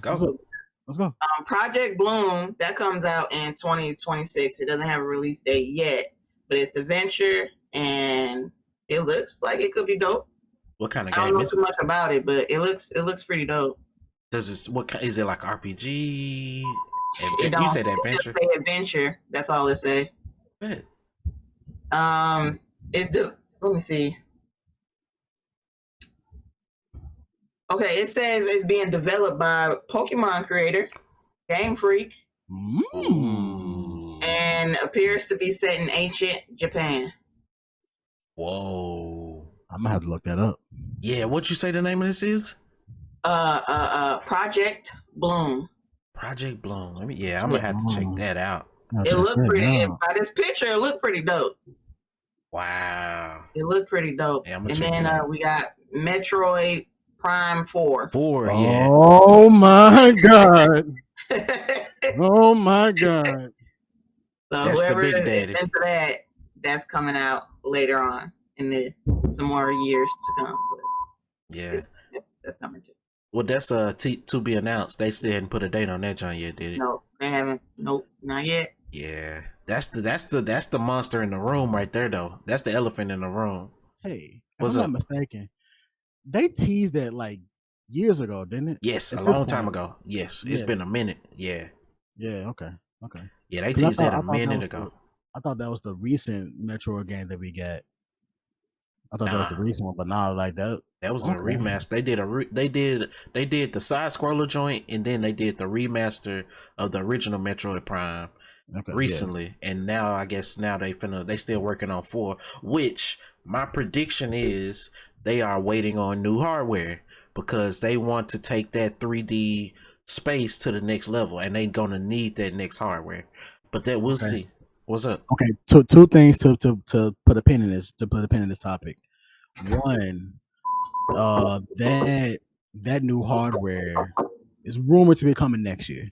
B: let's go.
A: Project Bloom, that comes out in 2026. It doesn't have a release date yet, but it's adventure, and it looks like it could be dope.
C: What kind of game?
A: I don't know too much about it, but it looks pretty dope.
C: Is it like RPG?
A: You said adventure. It say adventure. That's all it say.
C: Good.
A: Let me see. Okay, it says it's being developed by Pokémon creator Game Freak, and appears to be set in ancient Japan.
C: Whoa!
B: I'm gonna have to look that up.
C: Yeah, what'd you say the name of this is?
A: Project Bloom.
C: Project Bloom. I'm gonna have to check that out.
A: It looked pretty. By this picture, it looked pretty dope.
C: Wow!
A: It looked pretty dope. And then we got Metroid Prime 4.
C: 4, yeah.
B: Oh my god! Oh my god!
A: So
C: that's
A: whoever
C: the big daddy.
A: Is into that, that's coming out later on in some more years to come. But
C: yeah,
A: that's coming too.
C: Well, that's to be announced. They still hadn't put a date on that John yet, did it?
A: No, they haven't. Nope, not yet.
C: Yeah, that's the monster in the room right there, though. That's the elephant in the room.
B: Hey, if I'm not mistaken, they teased that like years ago, didn't it?
C: Yes, a long time ago. Yes, it's been a minute. Yeah.
B: Yeah. Okay.
C: Yeah, they teased that a minute ago.
B: I thought that was the recent Metroid game that we got. I thought that was the recent one, but not like that.
C: That was a remaster. They did the side scroller joint, and then they did the remaster of the original Metroid Prime recently. And now I guess they still working on 4. Which my prediction is they are waiting on new hardware because they want to take that 3D space to the next level, and they're gonna need that next hardware. But that we'll see. What's up?
B: Okay, two things to put a pin in this topic. One, that new hardware is rumored to be coming next year.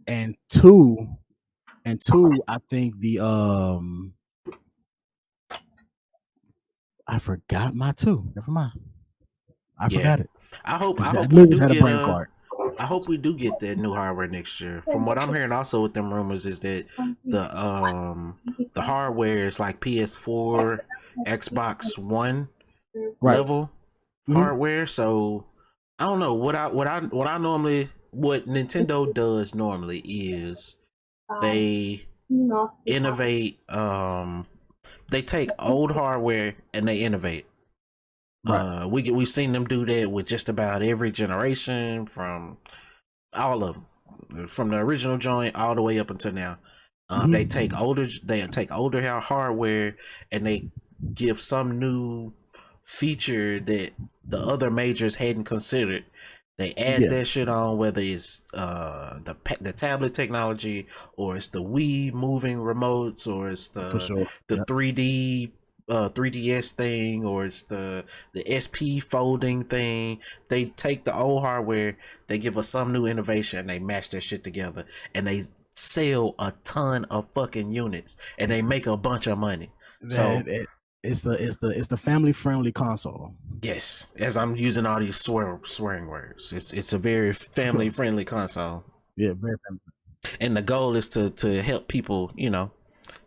B: And two, I think I forgot my 2. Never mind. I forgot it.
C: I hope we do get that new hardware next year. From what I'm hearing also with them rumors is that the hardware is like PS4, Xbox One level hardware. So I don't know what Nintendo does normally is they innovate. They take old hardware and they innovate. Right. We've seen them do that with just about every generation, from all of them, from the original joint all the way up until now. They take older hardware and they give some new feature that the other majors hadn't considered. They add that shit on, whether it's the tablet technology, or it's the Wii moving remotes, or it's the 3DS thing, or it's the SP folding thing. They take the old hardware, they give us some new innovation, and they match that shit together, and they sell a ton of fucking units, and they make a bunch of money. So
B: it's the family friendly console.
C: Yes, as I'm using all these swearing words, it's a very family friendly console.
B: Yeah, very family.
C: And the goal is to help people,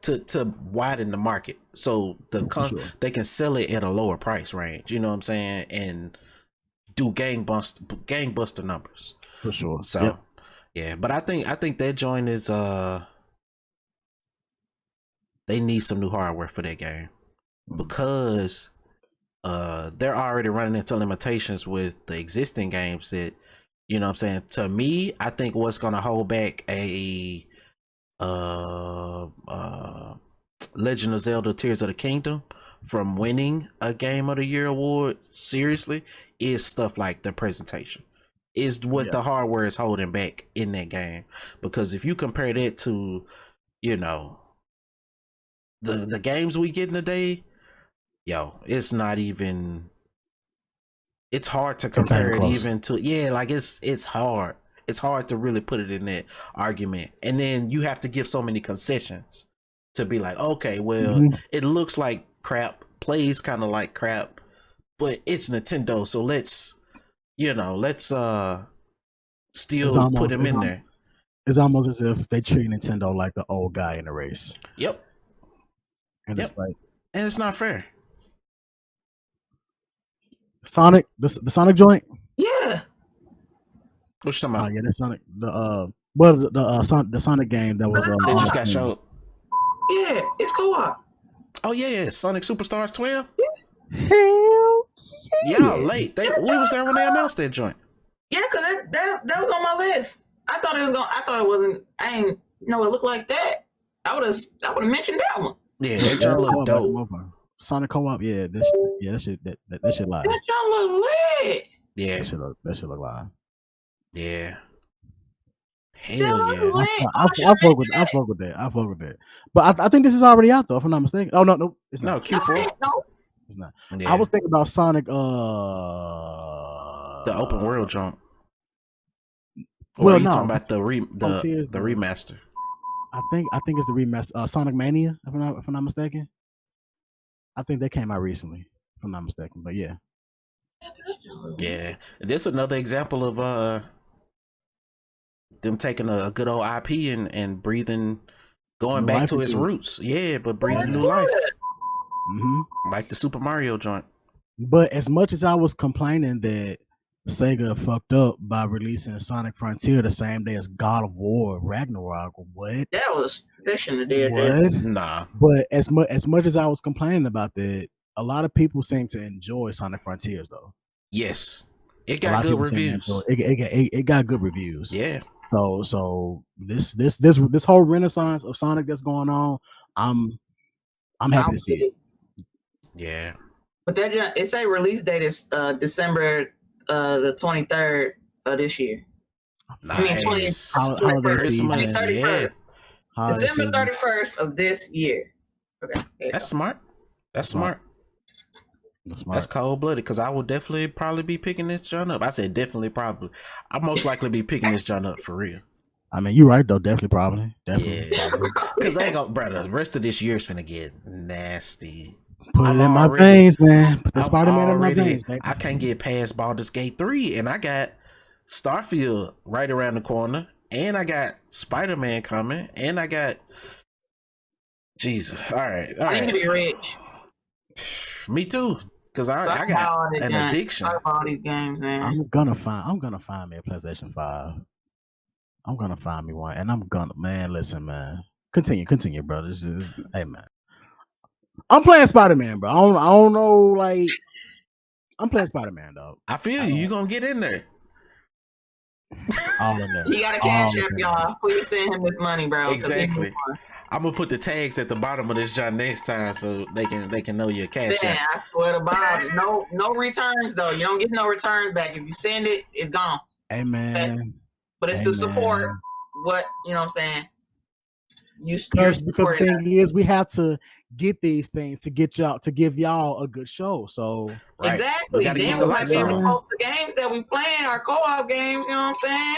C: to widen the market, so they can sell it at a lower price range. You know what I'm saying? And do gangbuster numbers
B: for sure.
C: So yeah, but I think that joint is they need some new hardware for that game because they're already running into limitations with the existing games that, you know what I'm saying? To me, I think what's gonna hold back a Legend of Zelda Tears of the Kingdom from winning a Game of the Year award seriously is stuff like the presentation. Is what the hardware is holding back in that game. Because if you compare that to, you know, the games we get in a day, yo, it's not even, it's hard to compare it even to, like it's hard. It's hard to really put it in that argument. And then you have to give so many concessions to be like, okay, well, it looks like crap, plays kind of like crap, but it's Nintendo, so let's still put him in there.
B: It's almost as if they treat Nintendo like the old guy in the race.
C: Yep.
B: And it's like,
C: and it's not fair.
B: Sonic, the Sonic joint?
A: Yeah.
C: What you talking about?
B: Oh yeah, that's Sonic. The Sonic game that was
C: just got showed.
A: Yeah, it's co-op.
C: Oh yeah, Sonic Superstars 12.
B: Hell
C: yeah, late. We was there when they announced that joint.
A: Yeah, cause that was on my list. I thought it wasn't. I ain't know it looked like that. I would have mentioned that one.
C: Yeah, that joint look dope.
B: Sonic co-op, that shit live.
A: That joint look lit.
C: Yeah,
B: that shit look live.
C: Yeah. Hell yeah.
B: I fuck with that. But I think this is already out though, if I'm not mistaken. Oh no, it's not.
C: No, Q4.
A: No.
B: It's not.
C: Yeah.
B: I was thinking about Sonic
C: the open world jump.
B: Well,
C: you
B: no,
C: talking about the remaster.
B: I think it's the remaster, Sonic Mania, if I'm not mistaken. I think that came out recently, if I'm not mistaken. But yeah.
C: Yeah. This is another example of them taking a good old IP and breathing, going back to its roots. Yeah, but breathing new life. Like the Super Mario joint.
B: But as much as I was complaining that Sega fucked up by releasing Sonic Frontier the same day as God of War Ragnarok, what?
A: They shouldn't have did that.
C: Nah.
B: But as much as I was complaining about that, a lot of people seem to enjoy Sonic Frontiers though.
C: Yes. It got good reviews.
B: It got good reviews.
C: Yeah.
B: So this whole renaissance of Sonic that's going on, I'm happy to see it.
C: Yeah.
A: But that it say release date is December the 23rd of this year.
C: Nice.
A: I mean 31st. December 31st of this year. Okay.
C: That's smart. That's smart. That's cold blooded because I will definitely probably be picking this joint up. I said definitely, probably. I'll most likely be picking this joint up for real.
B: I mean, you're right though. Definitely, probably.
C: Yeah. Because I ain't gonna, brother. The rest of this year's finna get nasty.
B: Put it in my veins, man. Put the Spider-Man in my veins, man.
C: I can't get past Baldur's Gate 3, and I got Starfield right around the corner, and I got Spider-Man coming, and I got Jesus. All right.
A: I need to be rich.
C: Me too. Because I got an addiction.
A: All these games, man.
B: I'm gonna find me a PlayStation 5. I'm gonna find me one, and listen, man. Continue, brothers. Hey, man. I'm playing Spider-Man, bro. I don't know, like, I'm playing Spider-Man, dog.
C: I feel you. You gonna get in there.
B: All in there.
A: You got a cash app, y'all. Please send him this money, bro.
C: Exactly. I'm gonna put the tags at the bottom of this joint next time so they can know your cash app.
A: I swear to God, no returns though. You don't get no returns back. If you send it, it's gone.
B: Amen.
A: But it's to support what, you know what I'm saying?
B: Because the thing is, we have to get these things to give y'all a good show. So
A: exactly. Then we might be able to post the games that we playing, our co-op games. You know what I'm saying?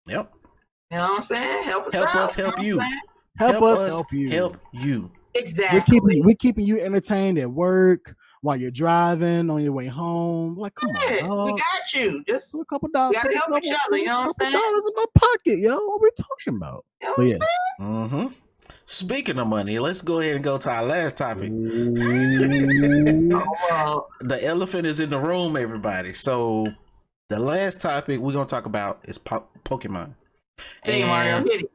C: Yep.
A: You know what I'm saying? Help us
C: help you.
B: Help us help you.
C: Help you.
A: Exactly.
B: We're keeping you entertained at work, while you're driving, on your way home. Like, come on, dog.
A: We got you. Just
B: a couple dollars.
A: We gotta help each other. You know what I'm saying?
B: $2 in my pocket, yo. What we talking about?
A: You know what I'm saying?
C: Mm-hmm. Speaking of money, let's go ahead and go to our last topic.
B: Ooh.
A: Well,
C: The elephant is in the room, everybody. So the last topic we're gonna talk about is Pokemon.
A: sing Mario,
C: And
A: hit it.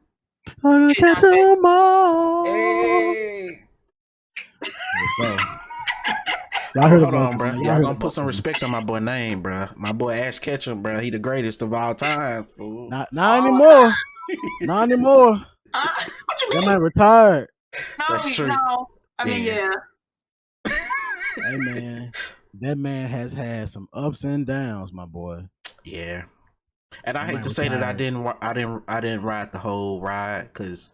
B: I'm gonna
A: Hit it
B: catch
A: out there.
B: 'em all.
C: hey,
B: Let's go. Y'all heard the
C: hold on,
B: vocals,
C: bro.
B: man.
C: Y'all
B: heard
C: gonna
B: the
C: put some
B: vocals, man.
C: respect on my boy name, bro. My boy Ash Ketchum, bro. He the greatest of all time. Fool.
B: Not
A: Oh,
B: anymore. Not anymore.
A: what you
B: That
A: mean?
B: man retired.
C: That's true.
A: No. I mean,
C: Yeah.
A: yeah.
B: Hey man, that man has had some ups and downs, my boy.
C: Yeah. And I
B: That
C: hate
B: man
C: to say that
B: retired.
C: I didn't ride the whole ride because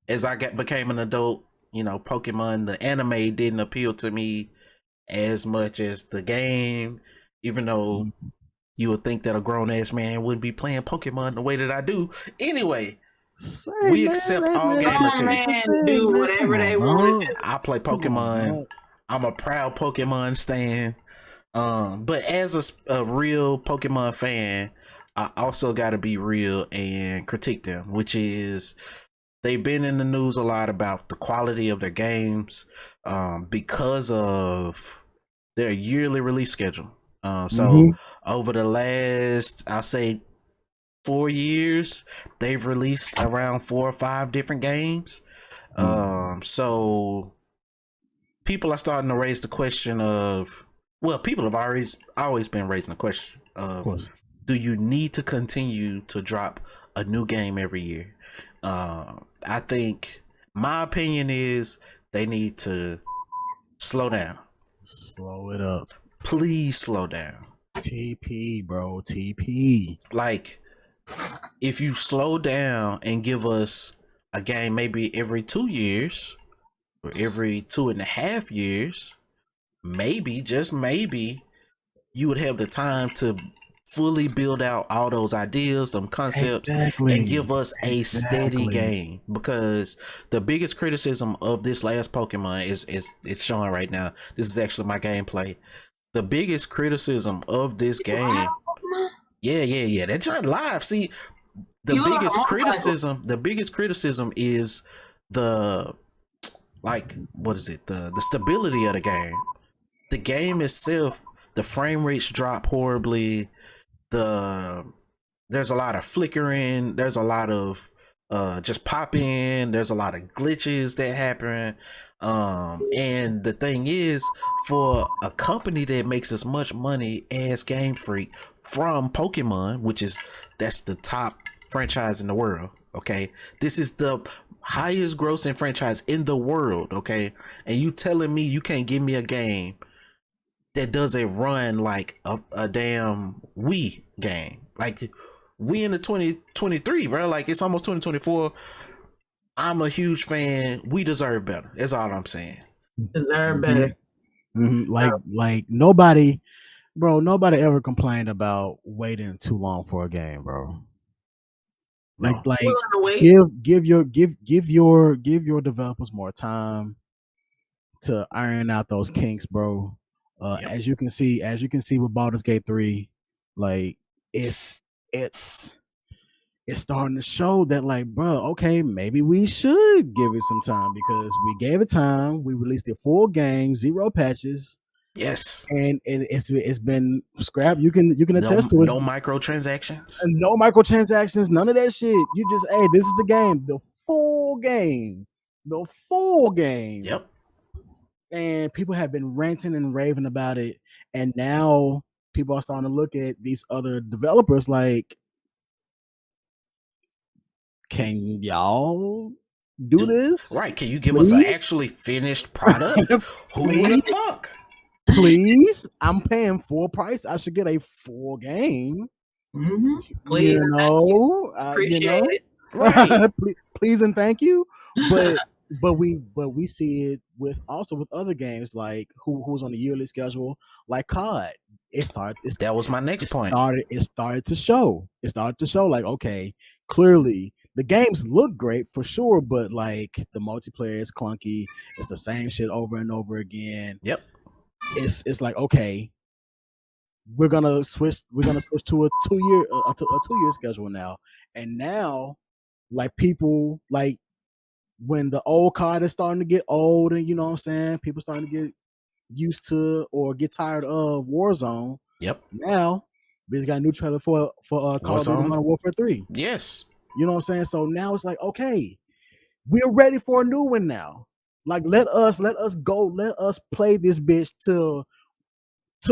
C: as I became an adult, you know, Pokemon the anime didn't appeal to me as much as the game, even though you would think that a grown ass man wouldn't be playing Pokemon the way that I do. Anyway,
B: Hey,
C: we
B: man,
C: accept
B: hey,
C: all
B: man,
C: gamers
A: Grown
C: here.
A: men do
B: man, come
A: whatever they
B: on,
A: want to
B: dog.
A: do.
C: I play
B: Come on,
C: Pokemon.
B: dog.
C: I'm a proud Pokemon stan. But as a real Pokemon fan, I also got to be real and critique them, which is they've been in the news a lot about the quality of their games because of their yearly release schedule. So over the last, I'll say 4 years, they've released around 4 or 5 different games. So people are starting to raise the question of, well, people have always been raising the question
B: Of
C: of,
B: course.
C: do you need to continue to drop a new game every year? I think my opinion is they need to slow down.
B: Slow it up.
C: Please slow down.
B: TP, bro. TP.
C: Like, if you slow down and give us a game maybe every 2 years or every 2.5 years, maybe, just maybe, you would have the time to fully build out all those ideas, some concepts, and give us a steady game. Because the biggest criticism of this last Pokemon is it's showing right now. This is actually my gameplay. The biggest criticism of this game, yeah, that's not live. See, the
A: You look like a
C: biggest
A: motorcycle.
C: criticism is the, like, what is it, the stability of the game. The game itself, the frame rates drop horribly. There's a lot of flickering, there's a lot of just popping, there's a lot of glitches that happen. And the thing is, for a company that makes as much money as Game Freak from Pokemon, that's the top franchise in the world, okay? This is the highest grossing franchise in the world, okay? And you telling me you can't give me a game that doesn't run like a damn Wii game? Like, we in the 2023, bro. Like, it's almost 2024. I'm a huge fan. We deserve better. That's all I'm saying.
A: Deserve better.
B: Like nobody, bro. Nobody ever complained about waiting too long for a game, bro. Like,
C: No.
A: Willing to wait.
B: give your developers more time to iron out those kinks, bro.
C: Yep.
B: As you can see with Baldur's Gate 3, like it's starting to show that, like, bro, okay, maybe we should give it some time, because we gave it time. We released the full game, 0 patches,
C: Yes.
B: and it's been scrapped. You can attest to it.
C: No microtransactions.
B: No microtransactions, none of that shit. You just, hey, this is the game, the full game, the full game.
C: Yep.
B: And people have been ranting and raving about it, and now people are starting to look at these other developers like, can y'all do this?
C: Right. Can you give us an actually finished product? Who the fuck?
B: Please, I'm paying full price. I should get a full game.
A: Mm-hmm. Please,
B: you know,
A: appreciate it.
C: Right.
B: please and thank you. But we see it with other games, like who's on the yearly schedule, like COD.
C: That was my next point.
B: It started to show. Like, okay, clearly the games look great for sure, but like the multiplayer is clunky. It's the same shit over and over again.
C: Yep.
B: It's like, okay, we're gonna switch to a 2 year schedule now. And now, like, people, like, when the old card is starting to get old, and you know what I'm saying, people starting to get used to or get tired of Warzone.
C: Yep.
B: Now we just got a new trailer for Call of Duty
C: Warzone?
B: Modern Warfare 3.
C: Yes.
B: You know what I'm saying? So now it's like, okay, we're ready for a new one now. Like let us go, let us play this bitch till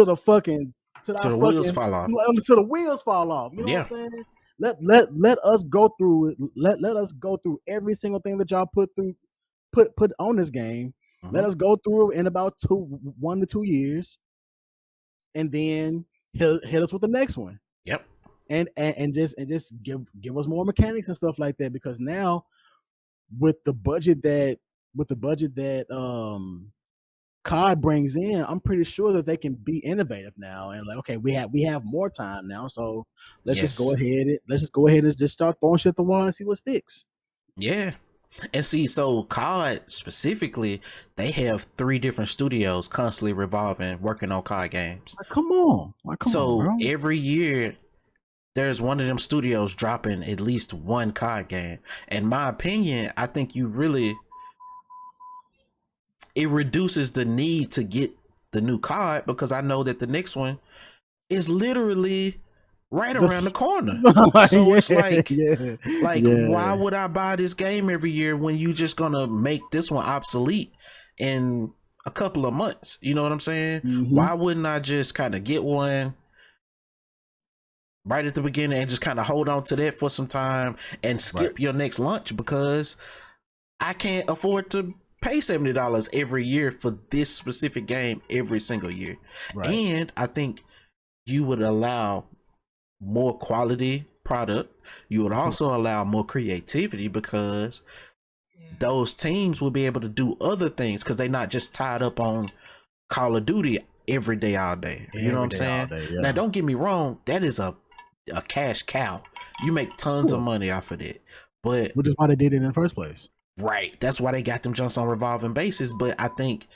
B: the fucking
C: Till the wheels fall off.
B: till the wheels fall off. You know
C: Yeah.
B: what I'm saying? Let us go through it. Let us go through every single thing that y'all put on this game. Let us go through it in about 1 to 2 years, and then hit us with the next one.
C: Yep.
B: And just give us more mechanics and stuff like that, because now with the budget that COD brings in, I'm pretty sure that they can be innovative now, and like, okay, we have more time now, so let's just go ahead and just start throwing shit at the wall and see what sticks.
C: Yeah. And see, so COD specifically, they have 3 different studios constantly revolving, working on COD games.
B: Like, come on, bro.
C: Every year there's one of them studios dropping at least one COD game. In my opinion, I think it reduces the need to get the new COD, because I know that the next one is literally right around the corner. So it's like, why would I buy this game every year when you just gonna make this one obsolete in a couple of months? You know what I'm saying? Why wouldn't I just kind of get one right at the beginning and just kind of hold on to that for some time and skip your next launch? Because I can't afford to pay $70 every year for this specific game every single year. And I think you would allow more quality product. You would also allow more creativity, because those teams will be able to do other things, because they're not just tied up on Call of Duty every day, all day. You know what I'm saying? Now, don't get me wrong, that is a cash cow. You make tons of money off of it, but
B: which is why they did it in the first place.
C: Right. That's why they got them jumps on revolving basis. But I think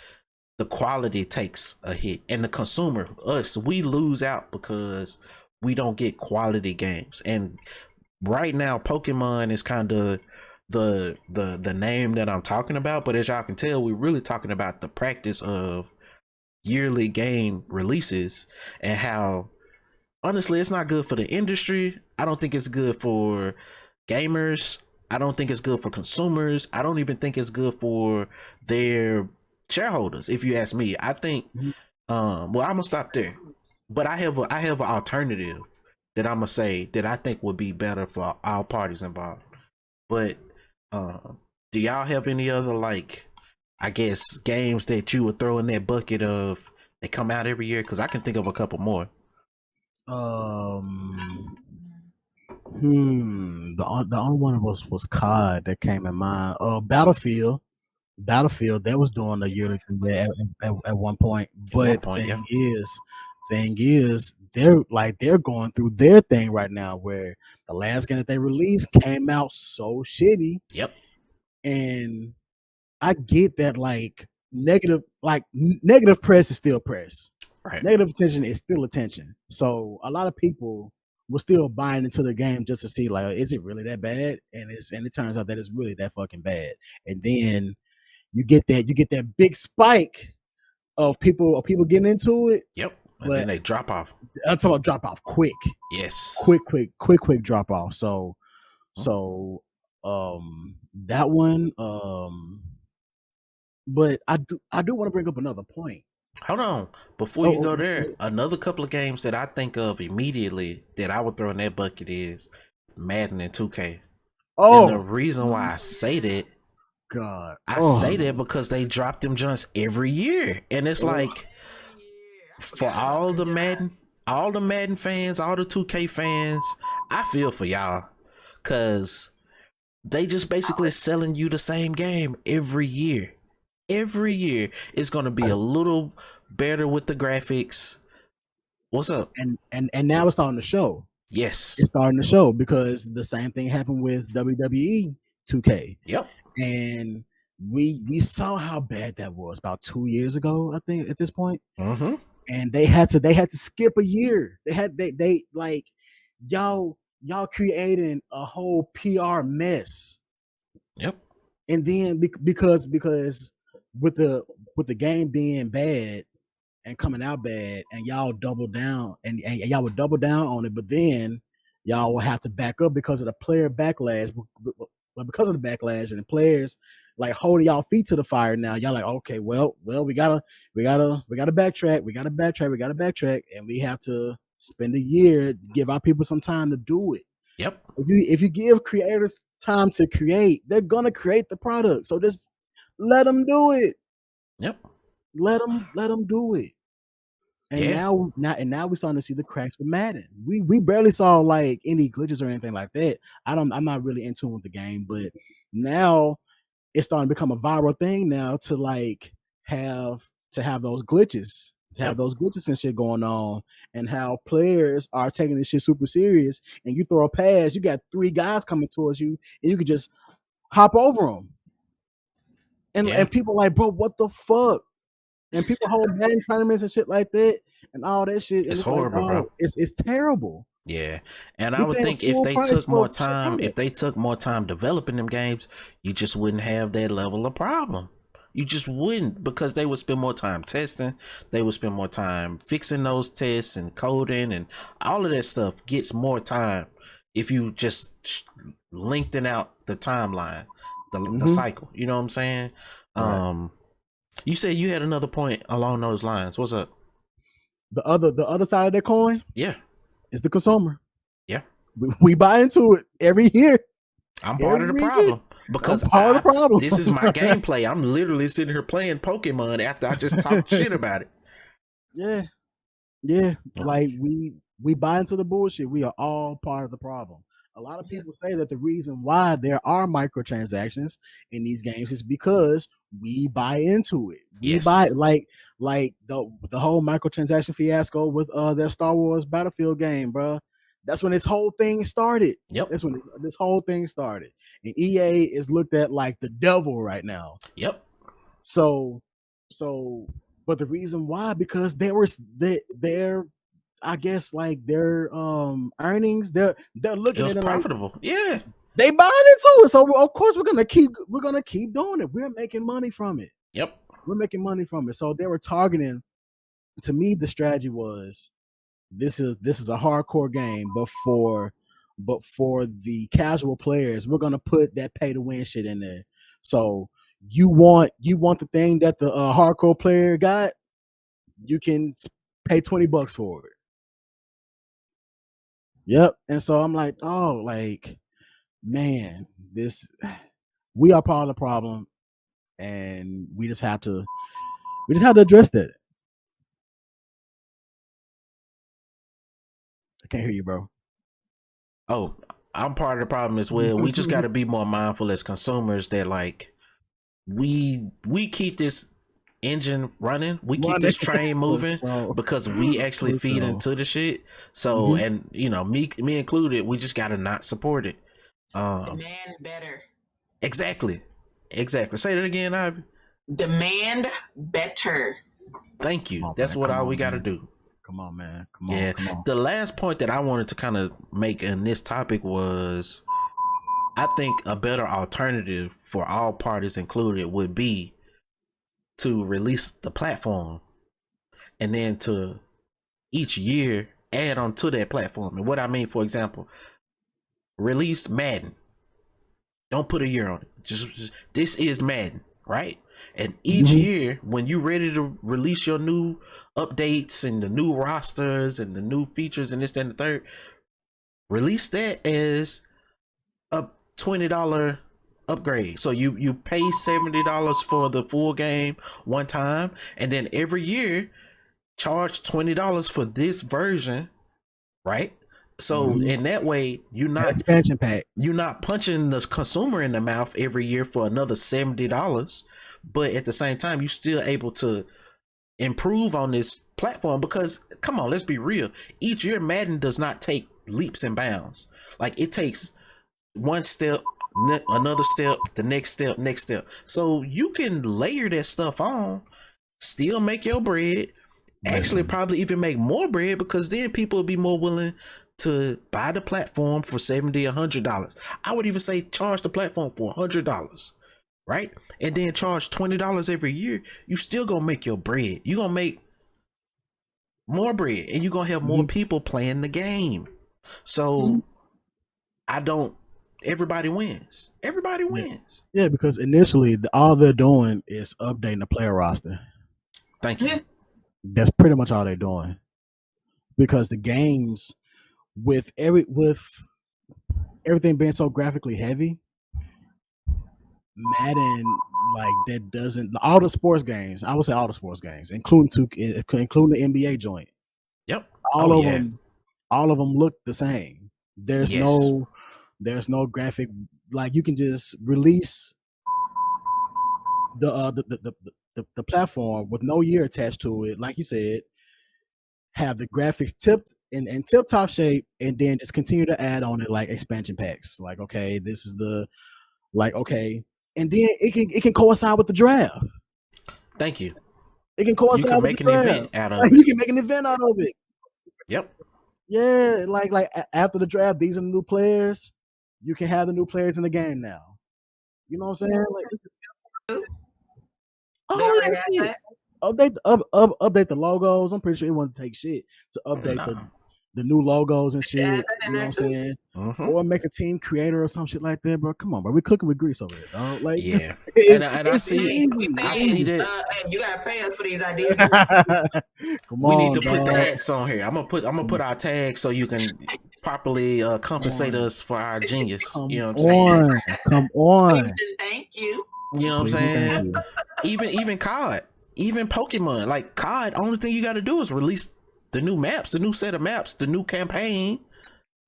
C: the quality takes a hit, and the consumer, us, we lose out because we don't get quality games. And right now, Pokemon is kind of the name that I'm talking about. But as y'all can tell, we're really talking about the practice of yearly game releases, and how honestly it's not good for the industry. I don't think it's good for gamers. I don't think it's good for consumers. I don't even think it's good for their shareholders, if you ask me. I think well, I'm gonna stop there, but I have an alternative that I'm gonna say that I think would be better for all parties involved. But do y'all have any other, like, I guess, games that you would throw in that bucket of they come out every year? Because I can think of a couple more.
B: The only one was COD that came in mind. Battlefield, that was doing a yearly thing at one point. But thing is, they're going through their thing right now, where the last game that they released came out so shitty.
C: Yep.
B: And I get that, like, negative press is still press.
C: Right.
B: Negative attention is still attention. So a lot of people were still buying into the game just to see, like, is it really that bad? And it turns out that it's really that fucking bad. And then you get that big spike of people getting into it.
C: Yep. And then they drop off.
B: I'm talking about drop off quick.
C: Yes.
B: Quick drop off. So that one. But I do want to bring up another point.
C: Hold on. Before you go there, another couple of games that I think of immediately that I would throw in that bucket is Madden and 2K. And the reason why I say that, I say that because they drop them joints every year. And it's like, for all the Madden fans, all the 2K fans, I feel for y'all. Because they just basically selling you the same game every year. Every year it's going to be a little better with the graphics. What's up?
B: And now it's starting to show.
C: Yes,
B: it's starting to show, because the same thing happened with WWE 2K.
C: Yep.
B: And we saw how bad that was about 2 years ago, I think, at this point. And they had to skip a year. They like, y'all creating a whole PR mess.
C: Yep.
B: and then because with the game being bad and coming out bad, and y'all double down and y'all would double down on it, but then y'all will have to back up because of the player backlash. But because of the backlash and the players like holding y'all feet to the fire now, y'all like, okay, well, we gotta backtrack, and we have to spend a year, give our people some time to do it.
C: Yep.
B: If you give creators time to create, they're gonna create the product. So just let them do it.
C: Yep.
B: Let them do it. And
C: Yeah.
B: now we're starting to see the cracks with Madden. We barely saw like any glitches or anything like that. I'm not really in tune with the game, but now it's starting to become a viral thing now to like have those glitches,
C: Yep.
B: and shit going on, and how players are taking this shit super serious. And you throw a pass, you got 3 guys coming towards you, and you can just hop over them. And people like, bro, what the fuck? And people hold Madden tournaments and shit like that, and all that shit. And
C: It's horrible,
B: like,
C: bro.
B: It's terrible.
C: Yeah, and
B: We
C: I would
B: paying
C: think if
B: full
C: they
B: price
C: took
B: for
C: more
B: shit
C: time, if
B: products.
C: they took more time developing them games, you just wouldn't have that level of problem. You just wouldn't, because they would spend more time testing. They would spend more time fixing those tests and coding, and all of that stuff gets more time if you just lengthen out the timeline, the cycle. You know what I'm saying?
B: Right.
C: You said you had another point along those lines. What's up?
B: The other side of that coin
C: Yeah.
B: is the consumer.
C: Yeah.
B: We buy into it every year.
C: I'm part of the
B: Every
C: problem
B: year.
C: because
B: I'm part of the problem.
C: This is my gameplay. I'm literally sitting here playing Pokemon after I just talked shit about it.
B: Yeah. Like we buy into the bullshit. We are all part of the problem. A lot of people say that the reason why there are microtransactions in these games is because we buy into it. We buy like the whole microtransaction fiasco with their Star Wars Battlefield game, bro. That's when this whole thing started.
C: Yep.
B: That's when this whole thing started. And EA is looked at like the devil right now.
C: Yep.
B: So but the reason why, because their I guess like their earnings, they're looking
C: It was
B: at it
C: profitable.
B: like,
C: yeah.
B: they buying into it. So of course we're gonna keep doing it. We're making money from it.
C: Yep.
B: We're making money from it. So they were targeting. To me, the strategy was this is a hardcore game, but for the casual players, we're gonna put that pay to win shit in there. So you want the thing that the hardcore player got, you can pay $20 for it. Yep. And so I'm like, oh, like, man, we are part of the problem, and we just have to address that. I can't hear you, bro.
C: Oh, I'm part of the problem as well. We just got to be more mindful as consumers that like we keep this engine running, we keep this train moving because we actually feed into the shit. So and you know, me included, we just gotta not support it.
A: Demand better.
C: Exactly. Say that again, Ivy.
A: Demand better.
C: Thank you. That's what all we gotta do.
B: Come on, man. Come on.
C: The last point that I wanted to kind of make in this topic was, I think a better alternative for all parties included would be to release the platform, and then to each year add on to that platform. And what I mean, for example, release Madden. Don't put a year on it. Just this is Madden, right? And each year, when you're ready to release your new updates and the new rosters and the new features and this, that, and the third, release that as a $20 upgrade. So you pay $70 for the full game one time, and then every year charge $20 for this version, right? So in that way, you're not
B: expansion pack.
C: You're not punching the consumer in the mouth every year for another $70, but at the same time, you're still able to improve on this platform. Because come on, let's be real. Each year, Madden does not take leaps and bounds. Like it takes one step, another step, the next step. So you can layer that stuff on, still make your bread, actually probably even make more bread, because then people will be more willing to buy the platform for $70, $100. I would even say charge the platform for $100. right? And then charge $20 every year, you still gonna make your bread. You gonna make more bread, and you gonna have more people playing the game. So I don't. Everybody wins. Everybody wins.
B: Yeah, because initially all they're doing is updating the player roster.
C: Thank you.
B: That's pretty much all they're doing. Because the games, with everything being so graphically heavy, Madden, like, that doesn't, all the sports games, I would say all the sports games, including the NBA joint.
C: Yep.
B: All of them look the same. There's no graphic, like, you can just release the platform with no year attached to it, like you said, have the graphics tipped in tip top shape, and then just continue to add on it like expansion packs. Like, okay, this is okay, and then it can coincide with the draft.
C: Thank you.
B: It can coincide. You can
C: make an event out of it.
B: You can make an event out of it.
C: Yep.
B: Yeah, like after the draft, these are the new players. You can have the new players in the game now. You know what I'm saying? Like, update the logos. I'm pretty sure it wouldn't take shit to update the new logos and shit. You know what I'm saying? Or make a team creator or some shit like that, bro. Come on, bro. We're cooking with grease over here, dog. Like,
C: yeah.
B: And
C: I see that.
A: You gotta pay us for these ideas.
C: We need to put the hats on here. I'm gonna put our tags so you can properly compensate us for our genius. You know what I'm saying?
B: Come on.
A: Thank you.
C: You know what I'm saying? Even COD, even Pokemon, like COD, only thing you got to do is release the new maps, the new set of maps, the new campaign.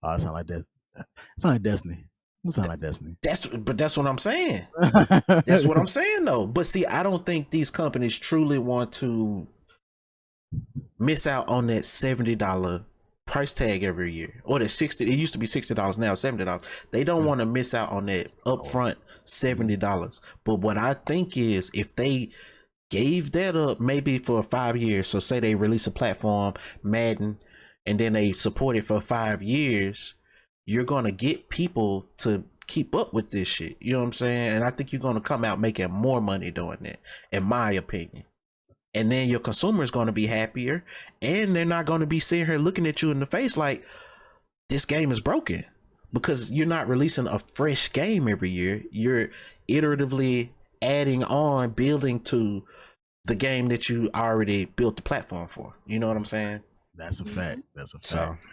B: Oh, it sound like this. It sound like Destiny. It sound like Destiny.
C: That's what I'm saying. That's what I'm saying, though. But see, I don't think these companies truly want to miss out on that $70 price tag every year, or the $60. It used to be $60, now $70. They don't want to miss out on that upfront $70. But what I think is, if they gave that up maybe for 5 years, so say they release a platform, Madden, and then they support it for 5 years, you're gonna get people to keep up with this shit. You know what I'm saying? And I think you're gonna come out making more money doing that, in my opinion. And then your consumer is going to be happier, and they're not going to be sitting here looking at you in the face like this game is broken, because you're not releasing a fresh game every year. You're iteratively adding on, building to the game that you already built the platform for. You know what I'm saying?
B: That's a fact. That's a fact.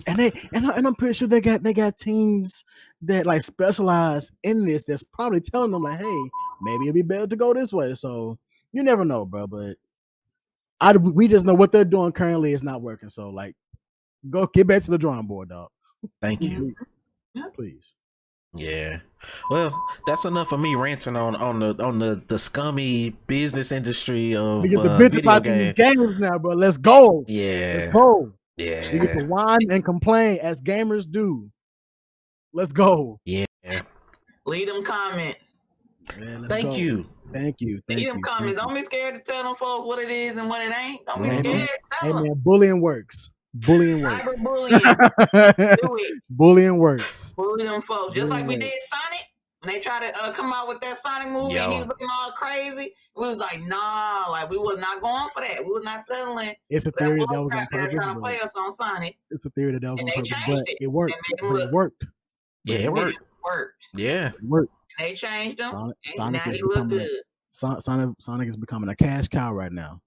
B: And I'm pretty sure they got teams that like specialize in this, that's probably telling them like, hey, maybe it'd be better to go this way. So you never know, bro. But we just know what they're doing currently is not working. So like, go get back to the drawing board, dog.
C: Thank you.
B: Please.
C: Yeah. Well, that's enough of me ranting on the scummy business industry of video
B: games now, bro. Let's go.
C: Yeah.
B: Let's go.
C: Yeah.
B: We get to whine and complain as gamers do. Let's go.
C: Yeah.
A: Leave them comments.
B: Man,
C: Thank you.
A: Leave them comments. Don't be scared to tell them folks what it is and what it ain't. Don't be scared.
B: Hey, man, bullying works. Bullying works.
A: Cyberbullying. Do it.
B: Bullying works.
A: Bully them folks. Just like we did Sonic. When they tried to come out with that Sonic movie and he was looking all crazy, we was like, nah, like we was not going for that. We was not settling.
B: It's a theory that was on
A: they're
B: purpose.
A: trying to play us on Sonic.
B: It's a theory that was on purpose, but it worked.
A: It worked.
C: Yeah, it worked. Yeah,
B: it worked.
A: And they changed them.
B: Sonic is becoming a cash cow right now.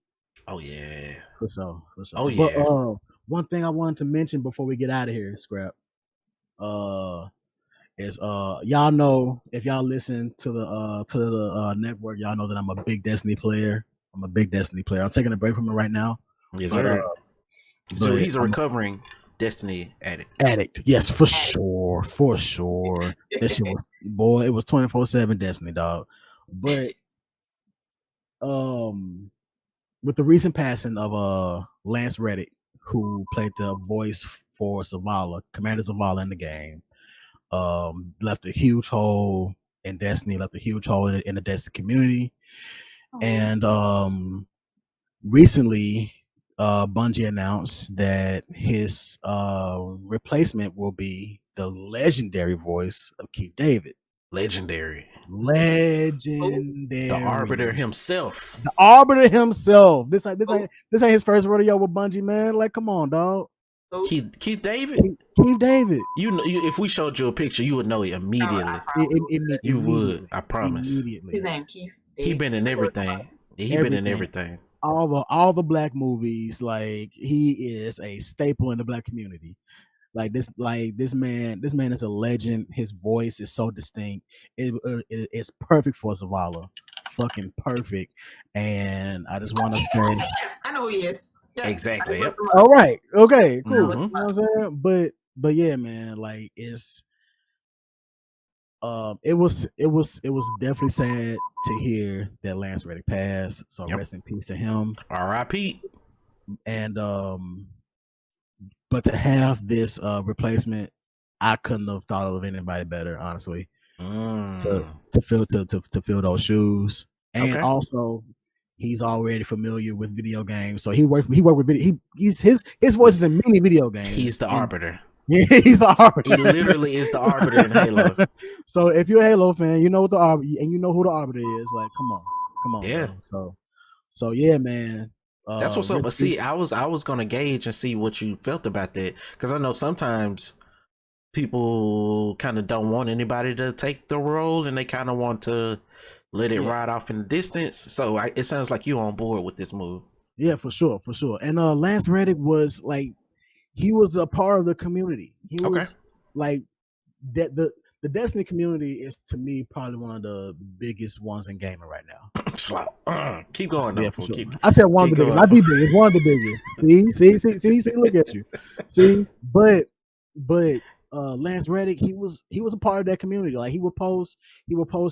C: Oh yeah,
B: for sure.
C: Oh yeah.
B: But one thing I wanted to mention before we get out of here, Scrap, is y'all know, if y'all listen to the network, y'all know that I'm a big Destiny player. I'm taking a break from it right now.
C: Yes, sir. So he's a recovering Destiny addict.
B: Yes, for sure. That shit was, boy, it was 24/7 Destiny, dog. But with the recent passing of Lance Reddick, who played the voice for Zavala, Commander Zavala in the game, left a huge hole in Destiny, left a huge hole in the Destiny community. And recently Bungie announced that his replacement will be the legendary voice of Keith David.
C: Legendary.
B: Legendary.
C: The Arbiter himself.
B: The Arbiter himself. This ain't his first rodeo with Bungie, man. Like, come on, dog.
C: Keith David.
B: Keith David.
C: You know, if we showed you a picture, you would know it immediately. You would. I promise.
B: Immediately.
A: His name Keith David.
C: He been in everything. He been in everything.
B: All the black movies. Like, he is a staple in the black community. This man is a legend. His voice is so distinct. It's perfect for Zavala. Fucking perfect. And I just want to say,
A: I know who he is. Yeah,
C: exactly. Yep.
B: All right. Okay. Cool.
C: Mm-hmm.
B: You know what I'm saying? But yeah, man. Like, it's it was definitely sad to hear that Lance Reddick passed. So rest in peace to him.
C: R.I.P.
B: And but to have this replacement, I couldn't have thought of anybody better, honestly. To fill those shoes. And also, he's already familiar with video games, so he worked with video. His voice is in many video games.
C: He's the Arbiter.
B: Yeah, he's the Arbiter.
C: He literally is the Arbiter in Halo.
B: So if you're a Halo fan, you know what the Arbiter, and you know who the Arbiter is. Like, come on.
C: Yeah.
B: Bro. So yeah, man.
C: That's what's up. But see, I was gonna gauge and see what you felt about that, because I know sometimes people kind of don't want anybody to take the role, and they kind of want to let it ride off in the distance. So it sounds like you on board with this move.
B: Yeah, for sure. And Lance Reddick was like, he was a part of the community. He was like that. The Destiny community is, to me, probably one of the biggest ones in gaming right now.
C: Keep going, though.
B: Yeah, for sure. I said one of the biggest. Not the biggest. One of the biggest. See. Look at you. See, but Lance Reddick, he was a part of that community. Like, he would post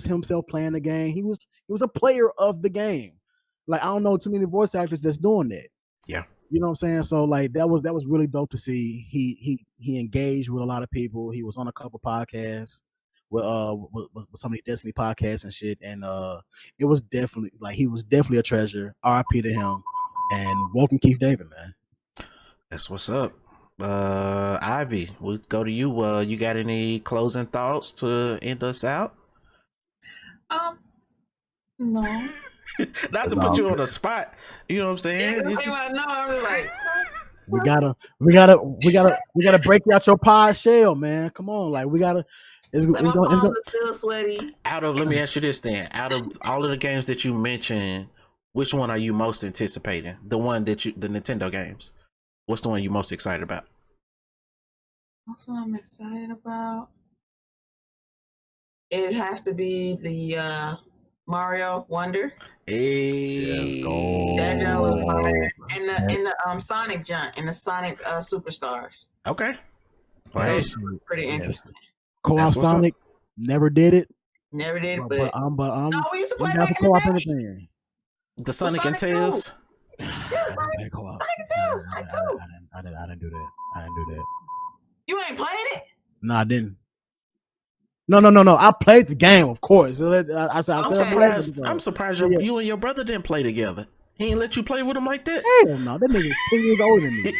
B: himself playing the game. He was a player of the game. Like, I don't know too many voice actors that's doing that.
C: Yeah.
B: You know what I'm saying? So like, that was really dope to see. He engaged with a lot of people. He was on a couple podcasts with some of these Destiny podcasts and shit. And it was definitely, like, he was definitely a treasure. RIP to him. And welcome Keith David, man.
C: That's what's up. Ivy, we'll go to you. You got any closing thoughts to end us out?
A: No.
C: Not to put you on the spot, you know what I'm saying?
A: No, I'm just like,
B: we gotta break you out your pod shell, man. Come on, like, we gotta. It's gonna
A: still sweaty.
C: Let me ask you this then. Out of all of the games that you mentioned, which one are you most anticipating? The Nintendo games. What's the one you most excited about?
A: What's one I'm excited about? It'd have to be the Mario Wonder.
C: Hey,
B: let's go.
A: That jump was fire. And the Sonic jump and the Sonic Superstars.
C: Okay.
A: Well, pretty interesting.
B: Co-op Sonic never did it.
A: Never did,
B: but
A: no, we used to play back in the day.
C: The Sonic and Tails.
A: Sonic and Tails.
B: I didn't do that.
A: You ain't playing it?
B: No, I didn't. No. I played the game, of course.
C: I'm surprised you and your brother didn't play together. He ain't let you play with him like that.
B: Hell no, that nigga is 10 years older than me.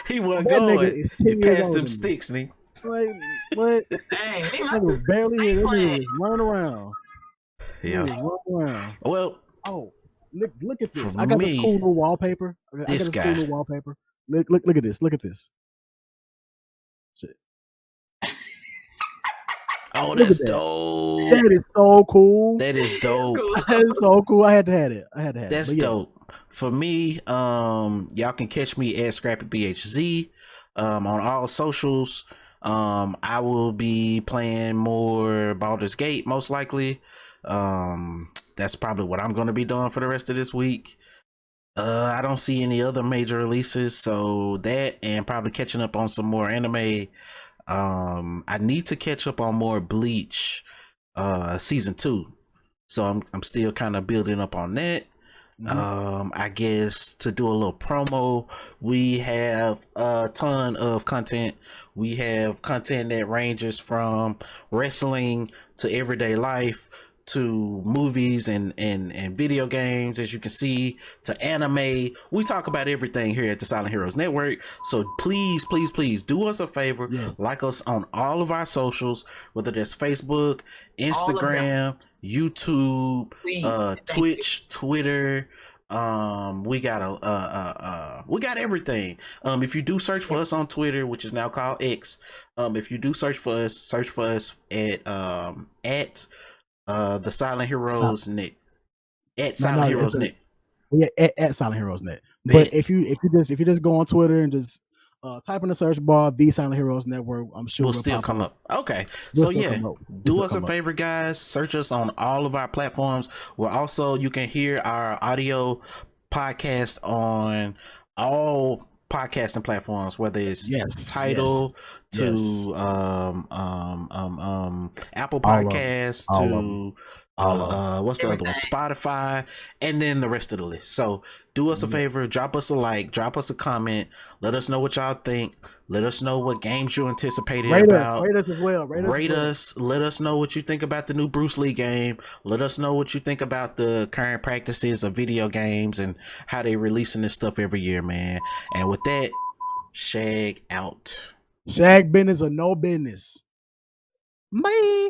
C: He wasn't going. He passed them sticks, nigga.
B: Like, what?
A: Dang,
B: he was barely here. This nigga was running around.
C: Yeah. Well.
B: Oh, look at this. I got this cool new wallpaper. Look at this. Look at this. Shit.
C: Oh, that's dope.
B: That is so cool.
C: That is dope.
B: That is so cool. I had to have it.
C: That's dope. For me, y'all can catch me at ScrappyBHZ on all socials. I will be playing more Baldur's Gate, most likely. That's probably what I'm going to be doing for the rest of this week. I don't see any other major releases, so that, and probably catching up on some more anime. I need to catch up on more Bleach season 2, so I'm still kind of building up on that. I guess to do a little promo, we have a ton of content. We have content that ranges from wrestling to everyday life to movies and video games, as you can see, to anime. We talk about everything here at the Silent Heroes Network. So please do us a favor.
B: Yes.
C: Like us on all of our socials, whether that's Facebook, Instagram, YouTube,
A: Please.
C: Twitch, Twitter. We got everything. If you do search for us on Twitter, which is now called X, if you do search for us at the Silent Heroes Net, at Silent Heroes Net.
B: Yeah, at Silent Heroes Net. But if you just go on Twitter and just type in the search bar the Silent Heroes Network, I'm sure
C: we'll still come up. Okay,
B: we'll
C: so yeah, do us a favor,
B: up.
C: guys. Search us on all of our platforms. We're also, you can hear our audio podcast on all podcasting platforms, whether it's Tidal to Apple Podcasts to what's the other one, Spotify, and then the rest of the list. So do us a favor, drop us a like, drop us a comment, let us know what y'all think, let us know what games you anticipated about.
B: Rate us as well.
C: Rate us. Let us know what you think about the new Bruce Lee game. Let us know what you think about the current practices of video games and how they releasing this stuff every year, man. And with that, Shag out.
B: Shag business or no business. Bye.